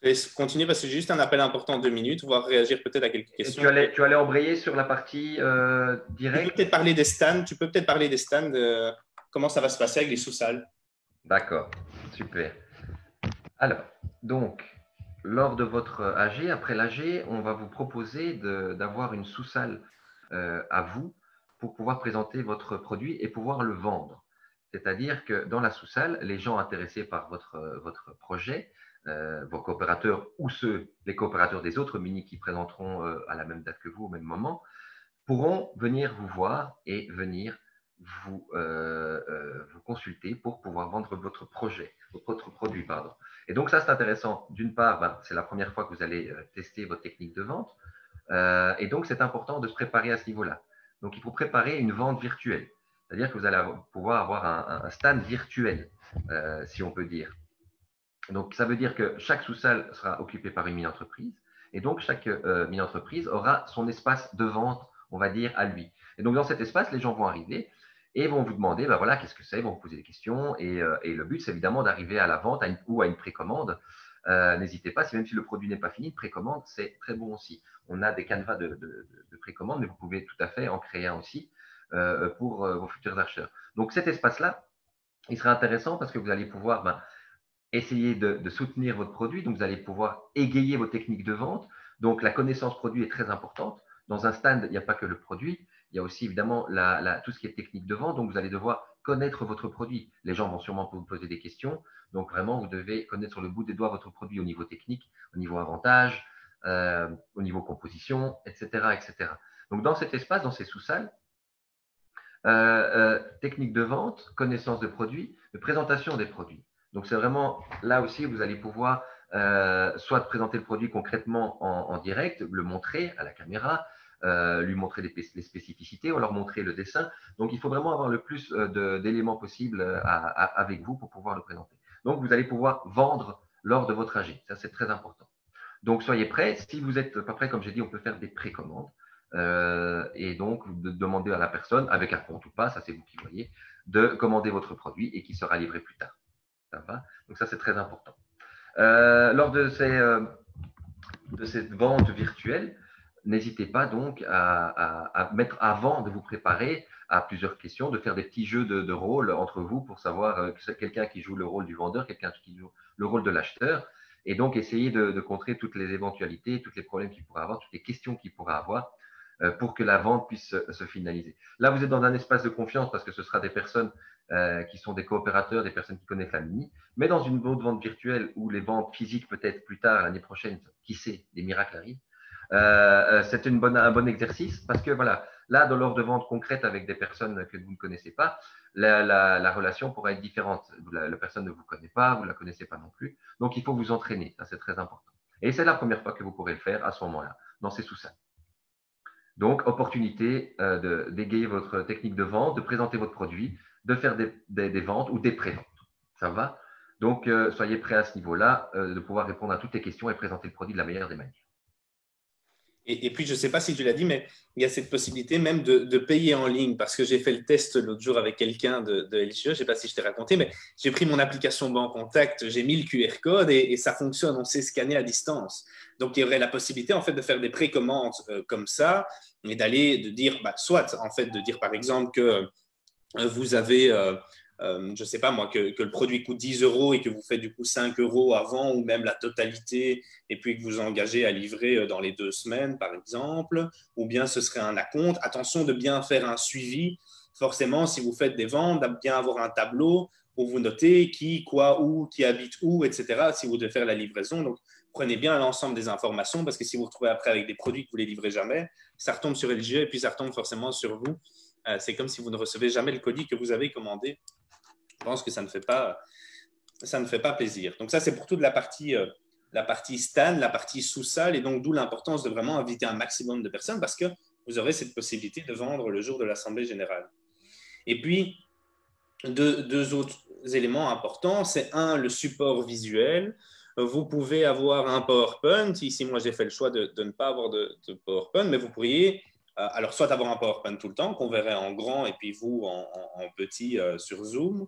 Je laisse continuer parce que j'ai juste un appel important de 2 minutes, voire réagir peut-être à quelques questions. Tu allais embrayer sur la partie directe. Tu peux peut-être parler des stands. Comment ça va se passer avec les sous-salles? D'accord, super. Alors, donc, lors de votre AG, après l'AG, on va vous proposer d'avoir une sous-salle à vous pour pouvoir présenter votre produit et pouvoir le vendre. C'est-à-dire que dans la sous-salle, les gens intéressés par votre projet, vos coopérateurs ou les coopérateurs des autres mini qui présenteront à la même date que vous au même moment, pourront venir vous voir et venir vous consulter pour pouvoir vendre votre produit, pardon. Et donc ça, c'est intéressant. D'une part, c'est la première fois que vous allez tester votre technique de vente. Et donc, c'est important de se préparer à ce niveau-là. Donc, il faut préparer une vente virtuelle. C'est-à-dire que vous allez pouvoir avoir un stand virtuel, si on peut dire. Donc, ça veut dire que chaque sous-salle sera occupée par une mini-entreprise. Et donc, chaque mini-entreprise aura son espace de vente, on va dire, à lui. Et donc, dans cet espace, les gens vont arriver et vont vous demander, ben voilà, qu'est-ce que c'est, ils vont vous poser des questions. Et le but, c'est évidemment d'arriver à la vente ou à une précommande. N'hésitez pas, même si le produit n'est pas fini, une précommande, c'est très bon aussi. On a des canevas de précommande, mais vous pouvez tout à fait en créer un aussi pour vos futurs acheteurs. Donc, cet espace-là, il sera intéressant parce que vous allez pouvoir essayer de soutenir votre produit. Donc, vous allez pouvoir égayer vos techniques de vente. Donc, la connaissance produit est très importante. Dans un stand, il n'y a pas que le produit. Il y a aussi évidemment tout ce qui est technique de vente. Donc, vous allez devoir connaître votre produit. Les gens vont sûrement vous poser des questions. Donc, vraiment, vous devez connaître sur le bout des doigts votre produit au niveau technique, au niveau avantage, au niveau composition, etc., etc. Donc, dans cet espace, dans ces sous-salles, technique de vente, connaissance de produits, de présentation des produits. Donc, c'est vraiment là aussi, vous allez pouvoir soit présenter le produit concrètement en direct, le montrer à la caméra, lui montrer les spécificités, ou leur montrer le dessin. Donc, il faut vraiment avoir le plus d'éléments possibles avec vous pour pouvoir le présenter. Donc, vous allez pouvoir vendre lors de votre AG. Ça, c'est très important. Donc, soyez prêts. Si vous n'êtes pas prêt, comme j'ai dit, on peut faire des précommandes. Et donc, vous demandez à la personne, avec un compte ou pas, ça c'est vous qui voyez, de commander votre produit et qui sera livré plus tard. Ça va? Donc, ça, c'est très important. Lors de cette vente virtuelle, n'hésitez pas donc à mettre avant de vous préparer à plusieurs questions, de faire des petits jeux de rôle entre vous pour savoir quelqu'un qui joue le rôle du vendeur, quelqu'un qui joue le rôle de l'acheteur, et donc essayer de contrer toutes les éventualités, tous les problèmes qu'il pourrait avoir, toutes les questions qu'il pourrait avoir pour que la vente puisse se finaliser. Là, vous êtes dans un espace de confiance parce que ce sera des personnes qui sont des coopérateurs, des personnes qui connaissent la mini, mais dans une autre vente virtuelle où les ventes physiques peut-être plus tard, l'année prochaine, qui sait, des miracles arrivent, c'est un bon exercice parce que voilà, là, dans l'ordre de vente concrète avec des personnes que vous ne connaissez pas, la relation pourra être différente. La personne ne vous connaît pas, vous ne la connaissez pas non plus. Donc, il faut vous entraîner. Ça, c'est très important. Et c'est la première fois que vous pourrez le faire à ce moment-là, dans ces sous-salles. Donc, opportunité d'égayer votre technique de vente, de présenter votre produit, de faire des ventes ou des pré-ventes. Ça va? Donc, soyez prêts à ce niveau-là, de pouvoir répondre à toutes les questions et présenter le produit de la meilleure des manières. Et puis, je ne sais pas si tu l'as dit, mais il y a cette possibilité même de payer en ligne parce que j'ai fait le test l'autre jour avec quelqu'un de LGE. Je ne sais pas si je t'ai raconté, mais j'ai pris mon application Banque Contact, j'ai mis le QR code et ça fonctionne. On sait scanner à distance. Donc, il y aurait la possibilité en fait de faire des précommandes comme ça et de dire, soit en fait de dire par exemple que vous avez je ne sais pas moi, que le produit coûte 10 € et que vous faites du coup 5 € avant ou même la totalité et puis que vous engagez à livrer dans les 2 semaines par exemple, ou bien ce serait un acompte. Attention de bien faire un suivi. Forcément, si vous faites des ventes, de bien avoir un tableau où vous notez qui, quoi, où, qui habite où, etc. si vous devez faire la livraison. Donc, prenez bien l'ensemble des informations parce que si vous vous retrouvez après avec des produits que vous ne les livrez jamais, ça retombe sur LGE et puis ça retombe forcément sur vous. C'est comme si vous ne recevez jamais le colis que vous avez commandé. Je pense que ça ne fait pas plaisir. Donc ça, c'est pour toute la partie stand, la partie sous-salle, et donc d'où l'importance de vraiment inviter un maximum de personnes parce que vous aurez cette possibilité de vendre le jour de l'Assemblée générale. Et puis, deux autres éléments importants, c'est le support visuel. Vous pouvez avoir un PowerPoint. Ici, moi, j'ai fait le choix de ne pas avoir de PowerPoint, mais vous pourriez alors soit avoir un PowerPoint tout le temps, qu'on verrait en grand, et puis vous en petit sur Zoom.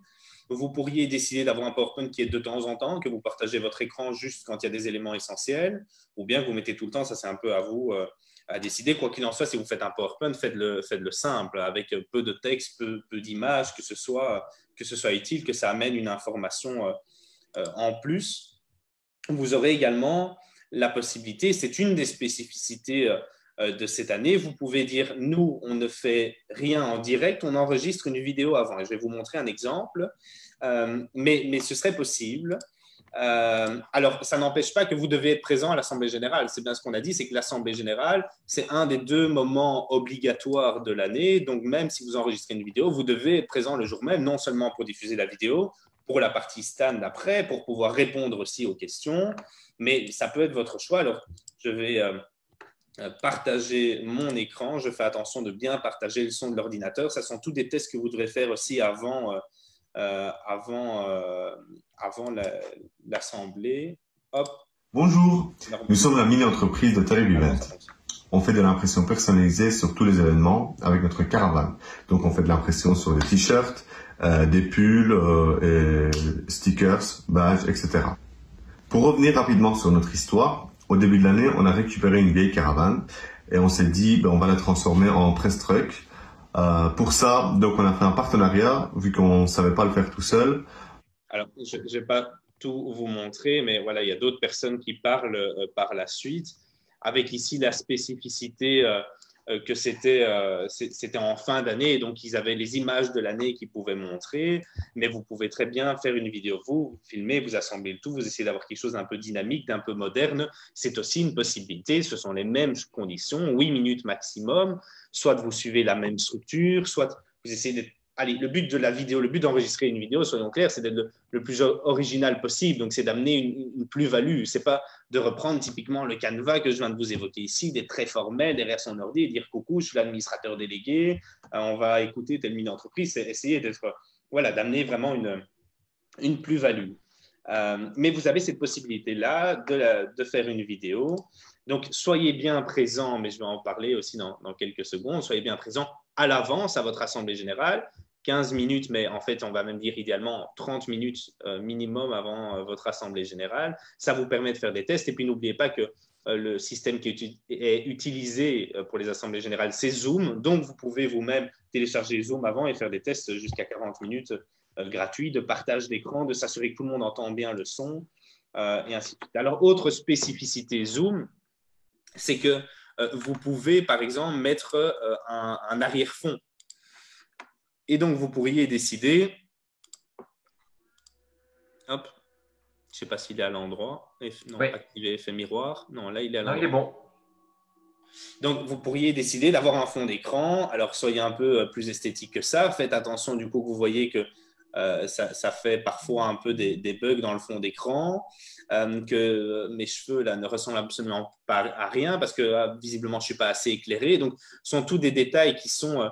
Vous pourriez décider d'avoir un PowerPoint qui est de temps en temps, que vous partagez votre écran juste quand il y a des éléments essentiels, ou bien que vous mettez tout le temps, ça c'est un peu à vous à décider. Quoi qu'il en soit, si vous faites un PowerPoint, faites-le simple, avec peu de texte, peu d'images, que ce soit utile, que ça amène une information en plus. Vous aurez également la possibilité, c'est une des spécificités de cette année, vous pouvez dire, nous, on ne fait rien en direct, on enregistre une vidéo avant. Et je vais vous montrer un exemple, mais ce serait possible. Alors, ça n'empêche pas que vous devez être présent à l'Assemblée générale. C'est bien ce qu'on a dit, c'est que l'Assemblée générale, c'est un des 2 moments obligatoires de l'année. Donc, même si vous enregistrez une vidéo, vous devez être présent le jour même, non seulement pour diffuser la vidéo, pour la partie stand après, pour pouvoir répondre aussi aux questions, mais ça peut être votre choix. Alors, je vais partager mon écran. Je fais attention de bien partager le son de l'ordinateur. Ce sont tous des tests que vous devrez faire aussi avant l'assemblée. Hop. Bonjour, nous sommes la mini-entreprise de Talib Event. On fait de l'impression personnalisée sur tous les événements avec notre caravane. Donc on fait de l'impression sur des t-shirts, des pulls, stickers, badges, etc. Pour revenir rapidement sur notre histoire, au début de l'année, on a récupéré une vieille caravane et on s'est dit on va la transformer en press truck. Pour ça, donc on a fait un partenariat vu qu'on ne savait pas le faire tout seul. Alors, je ne vais pas tout vous montrer, mais voilà, il y a d'autres personnes qui parlent par la suite, avec ici la spécificité que c'était en fin d'année, donc ils avaient les images de l'année qu'ils pouvaient montrer, mais vous pouvez très bien faire une vidéo, vous filmez, vous assemblez le tout, vous essayez d'avoir quelque chose d'un peu dynamique, d'un peu moderne, c'est aussi une possibilité, ce sont les mêmes conditions, 8 minutes maximum, soit vous suivez la même structure, soit vous essayez d'être... Allez, le but de la vidéo, le but d'enregistrer une vidéo, soyons clairs, c'est d'être le plus original possible. Donc, c'est d'amener une plus-value. Ce n'est pas de reprendre typiquement le Canva que je viens de vous évoquer ici, d'être très formel derrière son ordi et dire coucou, je suis l'administrateur délégué, on va écouter telle mini-entreprise. C'est essayer d'être, voilà, d'amener vraiment une plus-value. Mais vous avez cette possibilité-là de faire une vidéo. Donc, soyez bien présent, mais je vais en parler aussi dans quelques secondes. Soyez bien présent à l'avance à votre assemblée générale. 15 minutes, mais en fait, on va même dire idéalement 30 minutes minimum avant votre assemblée générale. Ça vous permet de faire des tests. Et puis, n'oubliez pas que le système qui est utilisé pour les assemblées générales, c'est Zoom. Donc, vous pouvez vous-même télécharger Zoom avant et faire des tests jusqu'à 40 minutes gratuits de partage d'écran, de s'assurer que tout le monde entend bien le son, et ainsi de suite. Alors, autre spécificité Zoom, c'est que vous pouvez, par exemple, mettre un arrière-fond. Et donc, vous pourriez décider, hop, je ne sais pas s'il est à l'endroit, non, oui. Activer effet miroir, non, là, il est à l'endroit. Il est bon. Donc, vous pourriez décider d'avoir un fond d'écran. Alors, soyez un peu plus esthétique que ça. Faites attention, du coup, que vous voyez que ça fait parfois un peu des bugs dans le fond d'écran, que mes cheveux là ne ressemblent absolument pas à rien parce que visiblement, je ne suis pas assez éclairé. Donc, ce sont tous des détails qui sont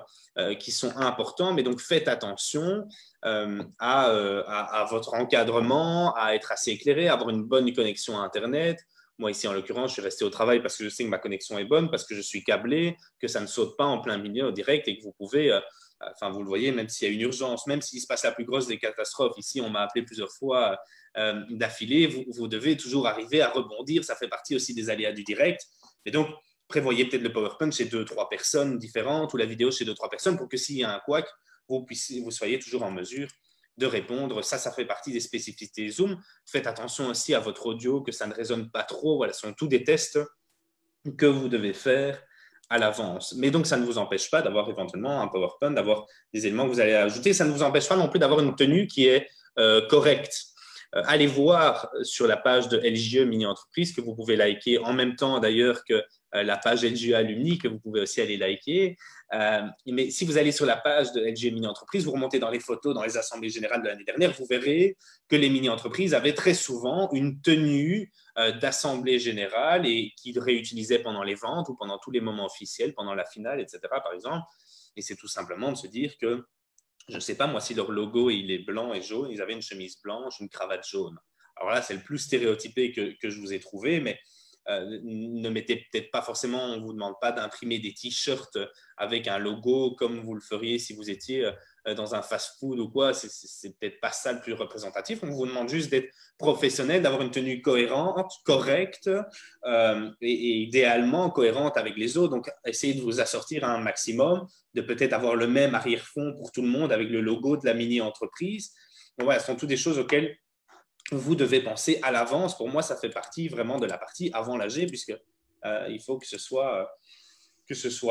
importants, mais donc faites attention à votre encadrement, à être assez éclairé, à avoir une bonne connexion à Internet. Moi, ici, en l'occurrence, je suis resté au travail parce que je sais que ma connexion est bonne, parce que je suis câblé, que ça ne saute pas en plein milieu au direct et que vous pouvez, enfin, vous le voyez, même s'il y a une urgence, même s'il se passe la plus grosse des catastrophes, ici, on m'a appelé plusieurs fois d'affilée, vous devez toujours arriver à rebondir. Ça fait partie aussi des aléas du direct. Et donc, prévoyez peut-être le PowerPoint chez 2-3 personnes différentes ou la vidéo chez 2-3 personnes pour que s'il y a un couac, vous soyez toujours en mesure de répondre. Ça fait partie des spécificités Zoom. Faites attention aussi à votre audio, que ça ne résonne pas trop. Voilà, ce sont tous des tests que vous devez faire à l'avance. Mais donc, ça ne vous empêche pas d'avoir éventuellement un PowerPoint, d'avoir des éléments que vous allez ajouter. Ça ne vous empêche pas non plus d'avoir une tenue qui est correcte. Allez voir sur la page de LJE Mini Entreprise, que vous pouvez liker en même temps d'ailleurs que la page LJE Alumni, que vous pouvez aussi aller liker. Mais si vous allez sur la page de LJE Mini Entreprise, vous remontez dans les photos, dans les assemblées générales de l'année dernière, vous verrez que les mini entreprises avaient très souvent une tenue d'assemblée générale et qu'ils réutilisaient pendant les ventes ou pendant tous les moments officiels, pendant la finale, etc. par exemple. Et c'est tout simplement de se dire que je ne sais pas, moi, si leur logo il est blanc et jaune, ils avaient une chemise blanche, une cravate jaune. Alors là, c'est le plus stéréotypé que je vous ai trouvé, mais ne mettez peut-être pas forcément, on ne vous demande pas d'imprimer des t-shirts avec un logo comme vous le feriez si vous étiez dans un fast-food ou quoi. C'est peut-être pas ça le plus représentatif. On vous demande juste d'être professionnel, d'avoir une tenue cohérente, correcte et idéalement cohérente avec les autres. Donc, essayez de vous assortir à un maximum, de peut-être avoir le même arrière-fond pour tout le monde avec le logo de la mini-entreprise. Donc, voilà, ce sont toutes des choses auxquelles vous devez penser à l'avance. Pour moi, ça fait partie vraiment de la partie avant l'AG, puisque il faut que ce soit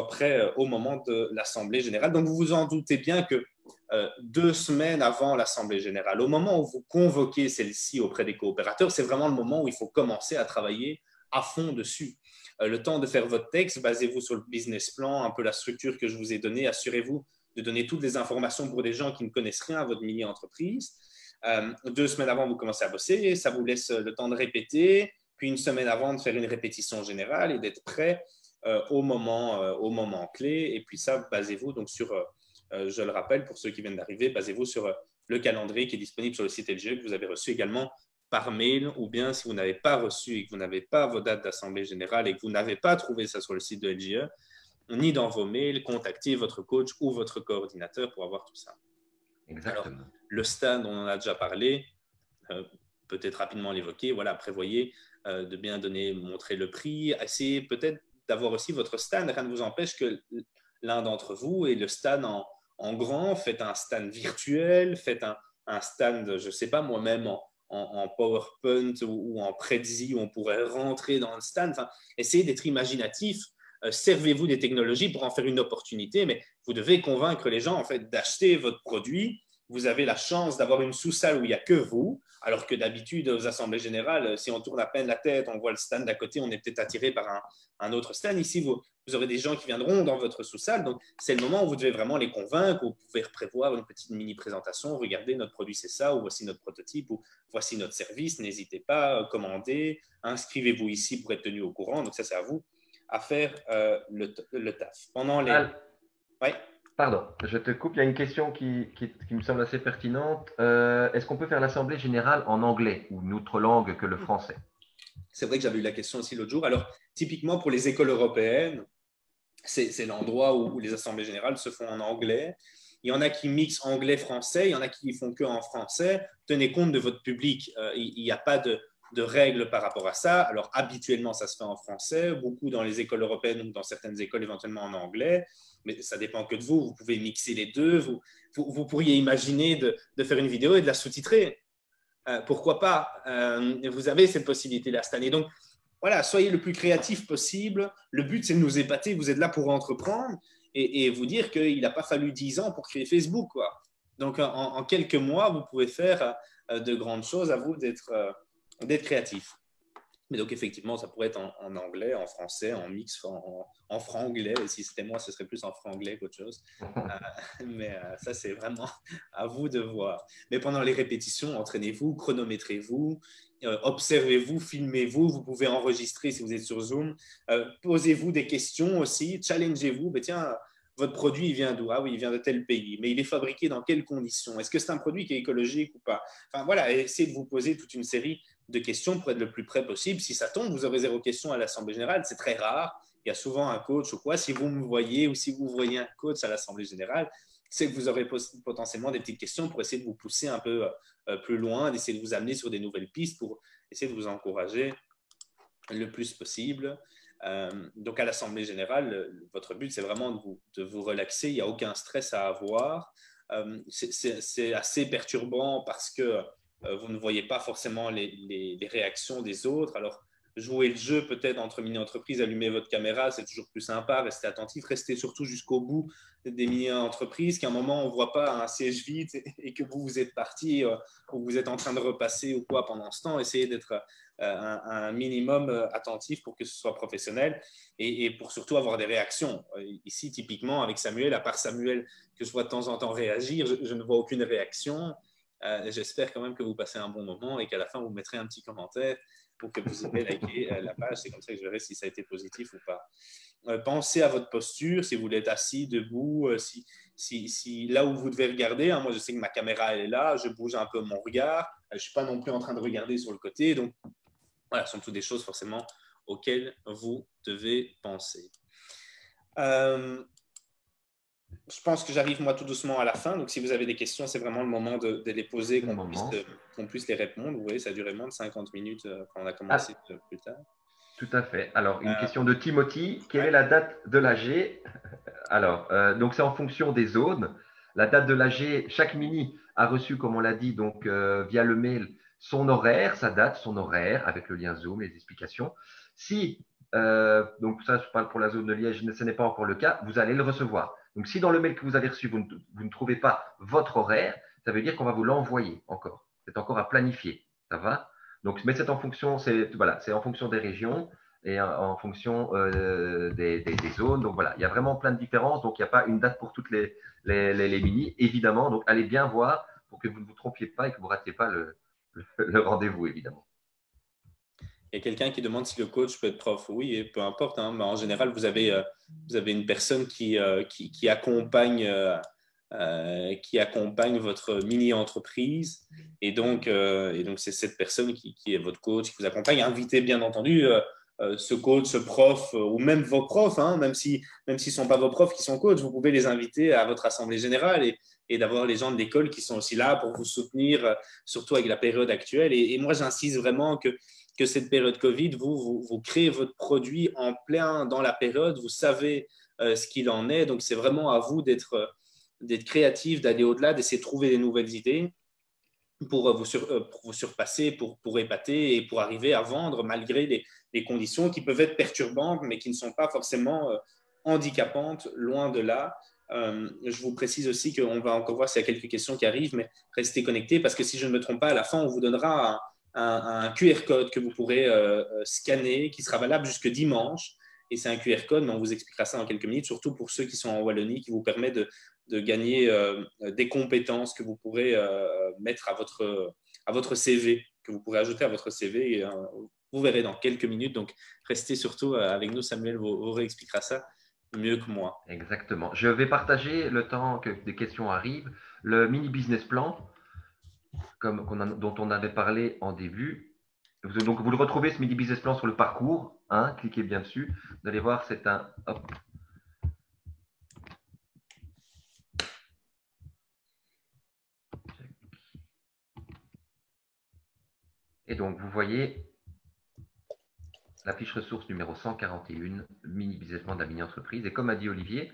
prêt au moment de l'Assemblée générale. Donc, vous vous en doutez bien que 2 semaines avant l'Assemblée générale, au moment où vous convoquez celle-ci auprès des coopérateurs, c'est vraiment le moment où il faut commencer à travailler à fond dessus. Le temps de faire votre texte, basez-vous sur le business plan, un peu la structure que je vous ai donnée. Assurez-vous de donner toutes les informations pour des gens qui ne connaissent rien à votre mini-entreprise. 2 semaines avant, vous commencez à bosser, ça vous laisse le temps de répéter, puis 1 semaine avant de faire une répétition générale et d'être prêt au moment clé. Et puis ça, basez-vous donc sur, je le rappelle pour ceux qui viennent d'arriver, basez-vous sur le calendrier qui est disponible sur le site LGE que vous avez reçu également par mail, ou bien si vous n'avez pas reçu et que vous n'avez pas vos dates d'assemblée générale et que vous n'avez pas trouvé ça sur le site de LGE, ni dans vos mails, contactez votre coach ou votre coordinateur pour avoir tout ça. Exactement. Alors, le stand, on en a déjà parlé, peut-être rapidement l'évoquer, voilà, prévoyez de bien montrer le prix, essayez peut-être d'avoir aussi votre stand, rien ne vous empêche que l'un d'entre vous ait le stand en grand, faites un stand virtuel, faites un stand, je ne sais pas moi-même, en PowerPoint ou en Prezi où on pourrait rentrer dans le stand. Enfin, essayez d'être imaginatif. Servez-vous des technologies pour en faire une opportunité, mais vous devez convaincre les gens en fait d'acheter votre produit. Vous avez la chance d'avoir une sous-salle où il n'y a que vous, alors que d'habitude, aux assemblées générales, si on tourne à peine la tête, on voit le stand d'à côté, on est peut-être attiré par un autre stand. Ici, vous aurez des gens qui viendront dans votre sous-salle, donc c'est le moment où vous devez vraiment les convaincre. Vous pouvez prévoir une petite mini-présentation. Regardez, notre produit, c'est ça, ou voici notre prototype, ou voici notre service. N'hésitez pas, commandez, inscrivez-vous ici pour être tenu au courant. Donc ça, c'est à vous à faire le taf. Pendant les… Oui. Pardon, je te coupe. Il y a une question qui me semble assez pertinente. Est-ce qu'on peut faire l'assemblée générale en anglais ou une autre langue que le français? C'est vrai que j'avais eu la question aussi l'autre jour. Alors, typiquement pour les écoles européennes, c'est l'endroit où les assemblées générales se font en anglais. Il y en a qui mixent anglais-français, il y en a qui font que en français. Tenez compte de votre public. Il n'y a pas de règles par rapport à ça. Alors, habituellement, ça se fait en français, beaucoup dans les écoles européennes ou dans certaines écoles éventuellement en anglais. Mais ça dépend que de vous. Vous pouvez mixer les deux. Vous pourriez imaginer de faire une vidéo et de la sous-titrer. Pourquoi pas? Vous avez cette possibilité-là cette année. Donc, voilà, soyez le plus créatif possible. Le but, c'est de nous épater. Vous êtes là pour entreprendre et vous dire qu'il n'a pas fallu 10 ans pour créer Facebook, quoi. Donc, en quelques mois, vous pouvez faire de grandes choses. À vous d'être créatif. Mais donc, effectivement, ça pourrait être en anglais, en français, en mix, en franglais. Et si c'était moi, ce serait plus en franglais qu'autre chose. Mais ça, c'est vraiment à vous de voir. Mais pendant les répétitions, entraînez-vous, chronométrez-vous, observez-vous, filmez-vous. Vous pouvez enregistrer si vous êtes sur Zoom. Posez-vous des questions aussi, challengez-vous. Mais tiens, votre produit, il vient d'où? Ah oui, il vient de tel pays. Mais il est fabriqué dans quelles conditions? Est-ce que c'est un produit qui est écologique ou pas? Enfin, voilà, essayez de vous poser toute une série de questions pour être le plus près possible. Si ça tombe, vous aurez 0 question à l'Assemblée générale. C'est très rare. Il y a souvent un coach ou quoi. Si vous me voyez ou si vous voyez un coach à l'Assemblée générale, c'est que vous aurez potentiellement des petites questions pour essayer de vous pousser un peu plus loin, d'essayer de vous amener sur des nouvelles pistes pour essayer de vous encourager le plus possible. Donc, à l'Assemblée générale, votre but, c'est vraiment de vous relaxer. Il n'y a aucun stress à avoir. C'est assez perturbant parce que vous ne voyez pas forcément les réactions des autres. Alors, jouer le jeu peut-être entre mini-entreprises, allumer votre caméra, c'est toujours plus sympa, restez attentif, restez surtout jusqu'au bout des mini-entreprises, qu'à un moment on ne voit pas un siège vide et que vous êtes parti ou vous êtes en train de repasser ou quoi pendant ce temps. Essayez d'être un minimum attentif pour que ce soit professionnel et pour surtout avoir des réactions. Ici, typiquement, avec Samuel, à part Samuel que je vois de temps en temps réagir, je ne vois aucune réaction. J'espère quand même que vous passez un bon moment et qu'à la fin, vous mettrez un petit commentaire pour que vous ayez liké la page. C'est comme ça que je verrai si ça a été positif ou pas. Pensez à votre posture, si vous êtes assis, debout, si là où vous devez regarder, moi je sais que ma caméra elle est là, je bouge un peu mon regard, je ne suis pas non plus en train de regarder sur le côté. Donc voilà, ce sont toutes des choses forcément auxquelles vous devez penser. Je pense que j'arrive moi tout doucement à la fin. Donc, si vous avez des questions, c'est vraiment le moment de les poser, qu'on puisse les répondre. Vous voyez, ça a duré moins de 50 minutes quand on a commencé plus tard. Tout à fait. Alors, une question de Timothy. Quelle est la date de l'AG? Alors, donc c'est en fonction des zones. La date de l'AG, chaque mini a reçu, comme on l'a dit, donc via le mail, son horaire, sa date, son horaire, avec le lien Zoom, les explications. Si, donc ça, je parle pour la zone de Liège, ce n'est pas encore le cas, vous allez le recevoir. Donc, si dans le mail que vous avez reçu, vous ne trouvez pas votre horaire, ça veut dire qu'on va vous l'envoyer encore. C'est encore à planifier. Ça va? Donc, mais c'est en fonction, en fonction des régions et en fonction des zones. Donc, voilà, il y a vraiment plein de différences. Donc, il n'y a pas une date pour toutes les mini, évidemment. Donc, allez bien voir pour que vous ne vous trompiez pas et que vous ne ratiez pas le rendez-vous, évidemment. Il y a quelqu'un qui demande si le coach peut être prof. Oui, et peu importe, hein, mais en général, vous avez une personne qui accompagne votre mini-entreprise. Et donc, c'est cette personne qui est votre coach, qui vous accompagne. Invitez bien entendu ce coach, ce prof, ou même vos profs, hein, même s'ils ne sont pas vos profs qui sont coachs, vous pouvez les inviter à votre assemblée générale et d'avoir les gens de l'école qui sont aussi là pour vous soutenir, surtout avec la période actuelle. Et moi, j'insiste vraiment que cette période Covid, vous créez votre produit en plein dans la période, vous savez ce qu'il en est. Donc, c'est vraiment à vous d'être créatif, d'aller au-delà, d'essayer de trouver des nouvelles idées pour vous surpasser, pour épater et pour arriver à vendre malgré les conditions qui peuvent être perturbantes, mais qui ne sont pas forcément handicapantes, loin de là. Je vous précise aussi qu'on va encore voir s'il y a quelques questions qui arrivent, mais restez connectés parce que si je ne me trompe pas, à la fin, on vous donnera un QR code que vous pourrez scanner, qui sera valable jusque dimanche. Et c'est un QR code, mais on vous expliquera ça dans quelques minutes, surtout pour ceux qui sont en Wallonie, qui vous permet de gagner des compétences que vous pourrez mettre à votre CV, que vous pourrez ajouter à votre CV. Et, vous verrez dans quelques minutes. Donc, restez surtout avec nous. Samuel vous réexpliquera ça mieux que moi. Exactement. Je vais partager, le temps que des questions arrivent, le mini business plan dont on avait parlé en début. Donc, vous le retrouvez, ce mini business plan, sur le parcours. Hein, cliquez bien dessus. Vous allez voir, c'est un… Hop. Et donc, vous voyez la fiche ressource numéro 141, mini business plan de la mini-entreprise. Et comme a dit Olivier,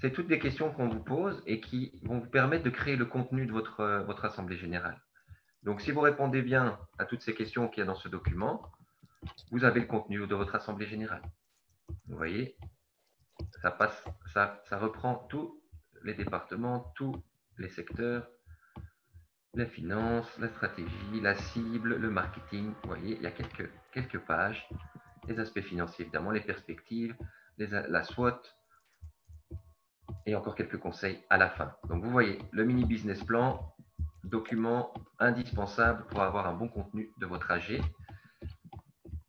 c'est toutes des questions qu'on vous pose et qui vont vous permettre de créer le contenu de votre assemblée générale. Donc, si vous répondez bien à toutes ces questions qu'il y a dans ce document, vous avez le contenu de votre assemblée générale. Vous voyez, ça reprend tous les départements, tous les secteurs, la finance, la stratégie, la cible, le marketing. Vous voyez, il y a quelques pages. Les aspects financiers, évidemment, les perspectives, la SWOT, et encore quelques conseils à la fin. Donc, vous voyez, le mini business plan, document indispensable pour avoir un bon contenu de votre AG.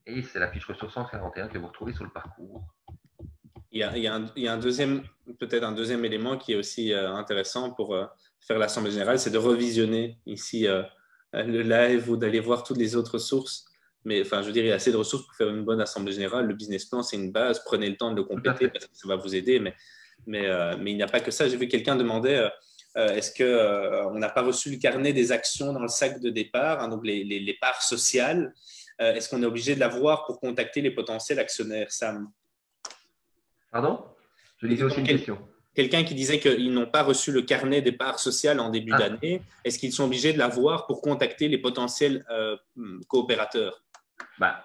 Et c'est la fiche ressource 141 que vous retrouvez sur le parcours. Il y a peut-être un deuxième élément qui est aussi intéressant pour faire l'Assemblée générale, c'est de revisionner ici le live ou d'aller voir toutes les autres sources. Mais enfin, je veux dire, il y a assez de ressources pour faire une bonne Assemblée générale. Le business plan, c'est une base. Prenez le temps de le compléter parce que ça va vous aider. Mais il n'y a pas que ça. J'ai vu quelqu'un demander est-ce qu'on n'a pas reçu le carnet des actions dans le sac de départ, hein, donc les parts sociales. Est-ce qu'on est obligé de l'avoir pour contacter les potentiels actionnaires, Sam? Pardon? Je lisais aussi une question. Quelqu'un qui disait qu'ils n'ont pas reçu le carnet des parts sociales en début d'année. Est-ce qu'ils sont obligés de l'avoir pour contacter les potentiels coopérateurs?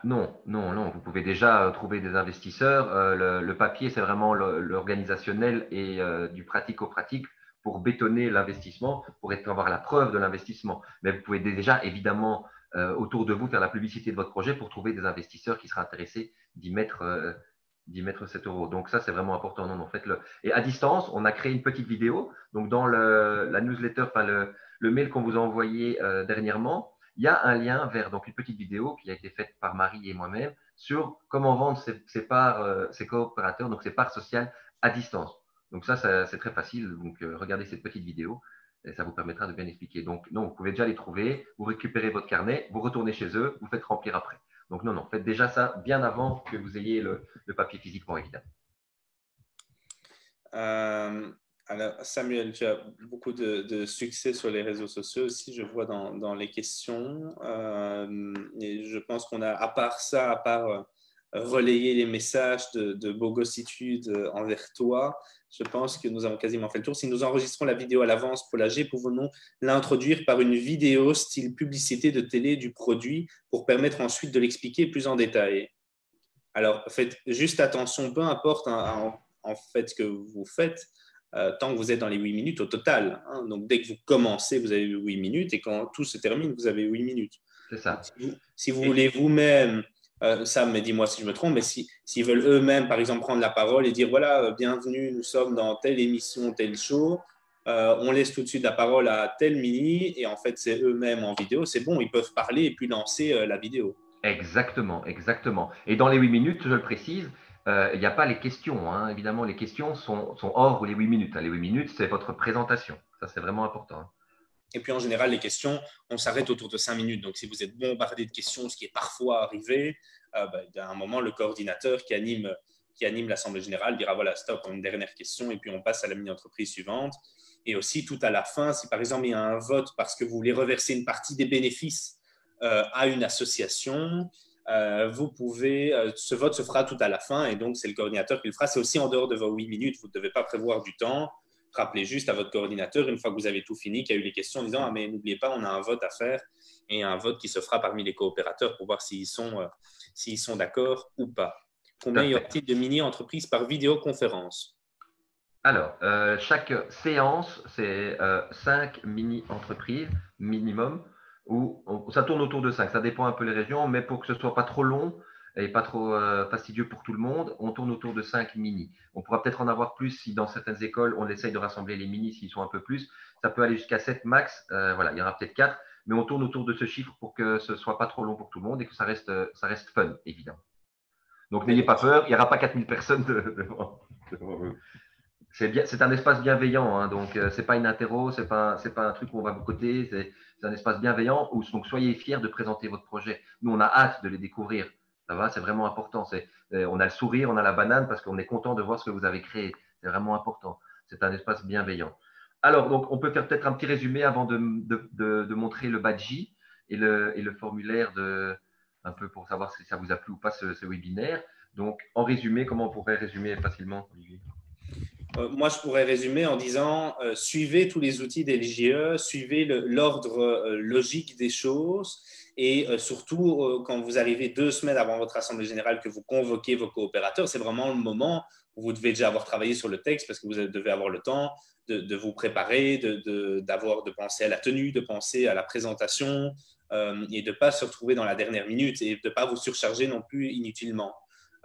Non. Vous pouvez déjà trouver des investisseurs. Le papier, c'est vraiment l'organisationnel et du pratico-pratique pour bétonner l'investissement, pour avoir la preuve de l'investissement. Mais vous pouvez déjà, évidemment, autour de vous, faire la publicité de votre projet pour trouver des investisseurs qui seraient intéressés d'y mettre 7 €. Donc ça, c'est vraiment important. Non, en fait, et à distance, on a créé une petite vidéo. Donc dans la newsletter, le mail qu'on vous a envoyé dernièrement, il y a un lien vers donc une petite vidéo qui a été faite par Marie et moi-même sur comment vendre ses parts, ses coopérateurs, donc ses parts sociales à distance. Donc ça c'est très facile. Donc regardez cette petite vidéo et ça vous permettra de bien expliquer. Donc non, vous pouvez déjà les trouver, vous récupérez votre carnet, vous retournez chez eux, vous faites remplir après. Donc non, faites déjà ça bien avant que vous ayez le papier physiquement, évidemment. Alors, Samuel, tu as beaucoup de succès sur les réseaux sociaux aussi, je vois dans les questions. Et je pense qu'on a, à part relayer les messages de bogossitude envers toi, je pense que nous avons quasiment fait le tour. Si nous enregistrons la vidéo à l'avance pour l'AG, pouvons-nous l'introduire par une vidéo style publicité de télé du produit pour permettre ensuite de l'expliquer plus en détail? Alors, faites juste attention, peu importe en fait ce que vous faites, tant que vous êtes dans les 8 minutes au total. Hein. Donc, dès que vous commencez, vous avez 8 minutes et quand tout se termine, vous avez 8 minutes. C'est ça. Si vous voulez vous-même, Sam, mais dis-moi si je me trompe, mais s'ils veulent eux-mêmes, par exemple, prendre la parole et dire, voilà, bienvenue, nous sommes dans telle émission, tel show, on laisse tout de suite la parole à tel mini et en fait, c'est eux-mêmes en vidéo, c'est bon, ils peuvent parler et puis lancer la vidéo. Exactement, exactement. Et dans les 8 minutes, je le précise, il n'y a pas les questions, hein. Évidemment, les questions sont hors les 8 minutes. Les 8 minutes, c'est votre présentation. Ça, c'est vraiment important, hein. Et puis en général, les questions, on s'arrête autour de 5 minutes. Donc si vous êtes bombardé de questions, ce qui est parfois arrivé, à un moment, le coordinateur qui anime l'Assemblée générale dira voilà, stop, une dernière question, et puis on passe à la mini-entreprise suivante. Et aussi, tout à la fin, si par exemple il y a un vote parce que vous voulez reverser une partie des bénéfices à une association, ce vote se fera tout à la fin, et donc c'est le coordinateur qui le fera. C'est aussi en dehors de vos 8 minutes, vous ne devez pas prévoir du temps. Rappelez juste à votre coordinateur, une fois que vous avez tout fini, qu'il y a eu les questions, en disant ah, mais n'oubliez pas, on a un vote à faire, et un vote qui se fera parmi les coopérateurs pour voir s'ils sont d'accord ou pas. Combien y aura-t-il de mini-entreprises par vidéoconférence? Alors, chaque séance, c'est 5 mini-entreprises minimum, où ça tourne autour de 5. Ça dépend un peu les régions, mais pour que ce ne soit pas trop long et pas trop fastidieux pour tout le monde, on tourne autour de 5 mini. On pourra peut-être en avoir plus si dans certaines écoles, on essaye de rassembler les mini s'ils sont un peu plus. Ça peut aller jusqu'à 7 max. Voilà, il y aura peut-être 4, mais on tourne autour de ce chiffre pour que ce ne soit pas trop long pour tout le monde et que ça reste fun, évidemment. Donc, n'ayez pas peur, il n'y aura pas 4000 personnes devant vous. C'est un espace bienveillant, hein, donc c'est pas une interro, c'est pas un truc où on va vous côté, c'est un espace bienveillant où donc soyez fiers de présenter votre projet. Nous, on a hâte de les découvrir. Ça va, c'est vraiment important. On a le sourire, on a la banane parce qu'on est content de voir ce que vous avez créé. C'est vraiment important. C'est un espace bienveillant. Alors, donc, on peut faire peut-être un petit résumé avant de montrer le badge et le formulaire un peu pour savoir si ça vous a plu ou pas ce webinaire. Donc, en résumé, comment on pourrait résumer facilement, Olivier? Moi, je pourrais résumer en disant suivez tous les outils des LJE, suivez l'ordre logique des choses, et surtout quand vous arrivez 2 semaines avant votre assemblée générale, que vous convoquez vos coopérateurs, c'est vraiment le moment où vous devez déjà avoir travaillé sur le texte parce que vous devez avoir le temps de vous préparer, de penser à la tenue, de penser à la présentation et de ne pas se retrouver dans la dernière minute et de ne pas vous surcharger non plus inutilement.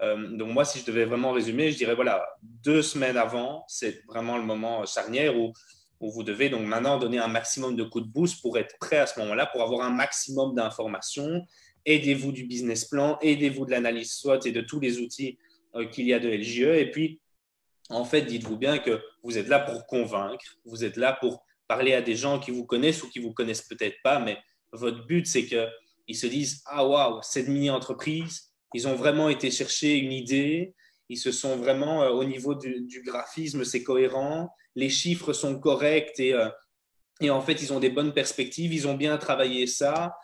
Donc moi, si je devais vraiment résumer, je dirais voilà, 2 semaines avant, c'est vraiment le moment charnière où vous devez donc maintenant donner un maximum de coups de boost pour être prêt à ce moment-là, pour avoir un maximum d'informations. Aidez-vous du business plan, aidez-vous de l'analyse SWOT et de tous les outils qu'il y a de LJE. Et puis, en fait, dites-vous bien que vous êtes là pour convaincre, vous êtes là pour parler à des gens qui vous connaissent ou qui ne vous connaissent peut-être pas, mais votre but, c'est qu'ils se disent « Ah, waouh, cette mini-entreprise », ils ont vraiment été chercher une idée, ils se sont vraiment, au niveau du graphisme, c'est cohérent, les chiffres sont corrects et en fait, ils ont des bonnes perspectives, ils ont bien travaillé ça.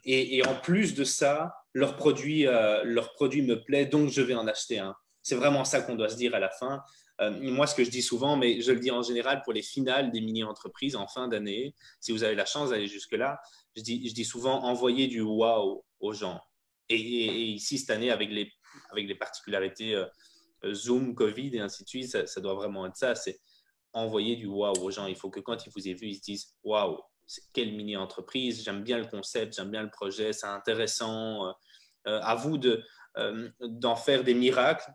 Et en plus de ça, leur produit me plaît, donc je vais en acheter un. C'est vraiment ça qu'on doit se dire à la fin. Moi, ce que je dis souvent, mais je le dis en général pour les finales des mini-entreprises en fin d'année, si vous avez la chance d'aller jusque-là, je dis souvent envoyez du wow aux gens. Et ici, cette année, avec les particularités Zoom, Covid et ainsi de suite, ça doit vraiment être ça. C'est envoyer du wow aux gens. Il faut que quand ils vous aient vu, ils se disent wow, quelle mini-entreprise, j'aime bien le concept, j'aime bien le projet, c'est intéressant. À vous d'en faire des miracles.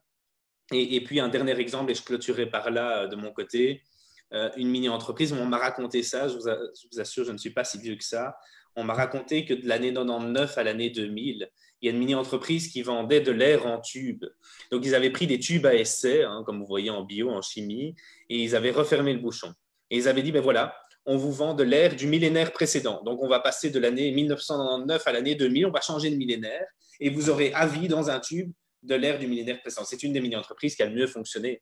Et puis, un dernier exemple, et je clôturerai par là de mon côté. Une mini-entreprise, on m'a raconté ça, je vous assure, je ne suis pas si vieux que ça. On m'a raconté que de l'année 99 à l'année 2000, il y a une mini-entreprise qui vendait de l'air en tube. Donc, ils avaient pris des tubes à essai, hein, comme vous voyez en bio, en chimie, et ils avaient refermé le bouchon. Et ils avaient dit, ben voilà, on vous vend de l'air du millénaire précédent. Donc, on va passer de l'année 1999 à l'année 2000, on va changer de millénaire, et vous aurez à vie dans un tube de l'air du millénaire précédent. C'est une des mini-entreprises qui a le mieux fonctionné.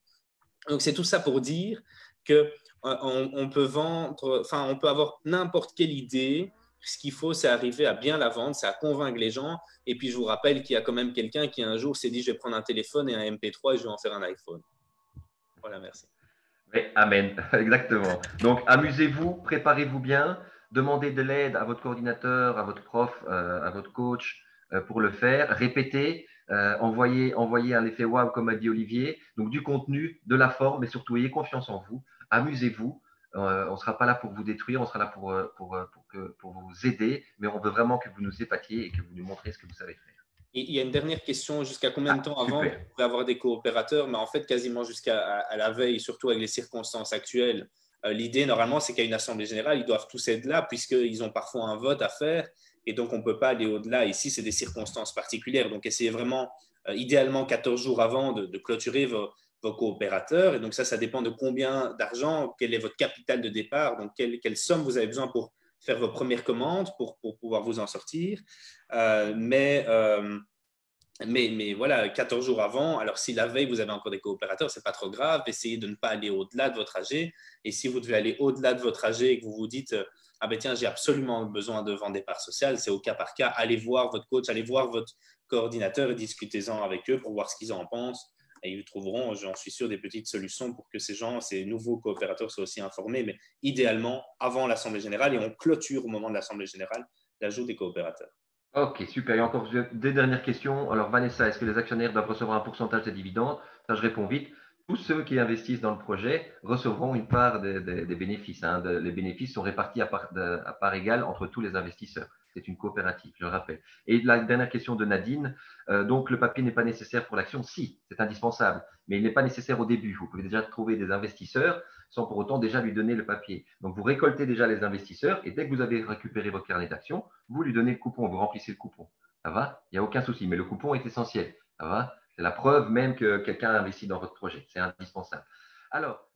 Donc, c'est tout ça pour dire qu'on peut vendre, enfin, on peut avoir n'importe quelle idée. Ce qu'il faut, c'est arriver à bien la vendre, c'est à convaincre les gens. Et puis, je vous rappelle qu'il y a quand même quelqu'un qui un jour s'est dit, je vais prendre un téléphone et un MP3 et je vais en faire un iPhone. Voilà, merci. Oui, amen, exactement. Donc, amusez-vous, préparez-vous bien, demandez de l'aide à votre coordinateur, à votre prof, à votre coach pour le faire. Répétez, envoyez un effet wow, comme a dit Olivier. Donc, du contenu, de la forme, mais surtout, ayez confiance en vous. Amusez-vous. On ne sera pas là pour vous détruire, on sera là pour vous aider, mais on veut vraiment que vous nous épatiez et que vous nous montriez ce que vous savez faire. Et il y a une dernière question, jusqu'à combien de temps avant vous pouvez avoir des coopérateurs? Mais en fait, quasiment jusqu'à la veille, surtout avec les circonstances actuelles. L'idée, normalement, c'est qu'à une assemblée générale, ils doivent tous être là, puisqu'ils ont parfois un vote à faire. et donc on ne peut pas aller au-delà. Ici, c'est des circonstances particulières. Donc, essayez vraiment, idéalement 14 jours avant, de clôturer vos coopérateurs. Et donc, ça dépend de combien d'argent, quel est votre capital de départ, donc quelle somme vous avez besoin pour faire vos premières commandes, pour pouvoir vous en sortir. Mais voilà, 14 jours avant, alors si la veille vous avez encore des coopérateurs, ce n'est pas trop grave, essayez de ne pas aller au-delà de votre AG. Et si vous devez aller au-delà de votre AG et que vous vous dites, ah ben tiens, j'ai absolument besoin de vendre des parts sociales, c'est au cas par cas, allez voir votre coach, allez voir votre coordinateur et discutez-en avec eux pour voir ce qu'ils en pensent. Et ils trouveront, j'en suis sûr, des petites solutions pour que ces nouveaux coopérateurs soient aussi informés, mais idéalement avant l'Assemblée générale, et on clôture au moment de l'Assemblée générale l'ajout des coopérateurs. Ok, super. Et encore des dernières questions. Alors, Vanessa, est-ce que les actionnaires doivent recevoir un pourcentage des dividendes? Ça, je réponds vite. Tous ceux qui investissent dans le projet recevront une part des bénéfices. Les bénéfices sont répartis à part égale entre tous les investisseurs. C'est une coopérative, je le rappelle. Et la dernière question de Nadine. Donc, le papier n'est pas nécessaire pour l'action? Si, c'est indispensable. Mais il n'est pas nécessaire au début. Vous pouvez déjà trouver des investisseurs sans pour autant déjà lui donner le papier. Donc, vous récoltez déjà les investisseurs et dès que vous avez récupéré votre carnet d'action, vous lui donnez le coupon, vous remplissez le coupon. Ça va? Il n'y a aucun souci. Mais le coupon est essentiel. Ça va? C'est la preuve même que quelqu'un a investi dans votre projet. C'est indispensable. Alors,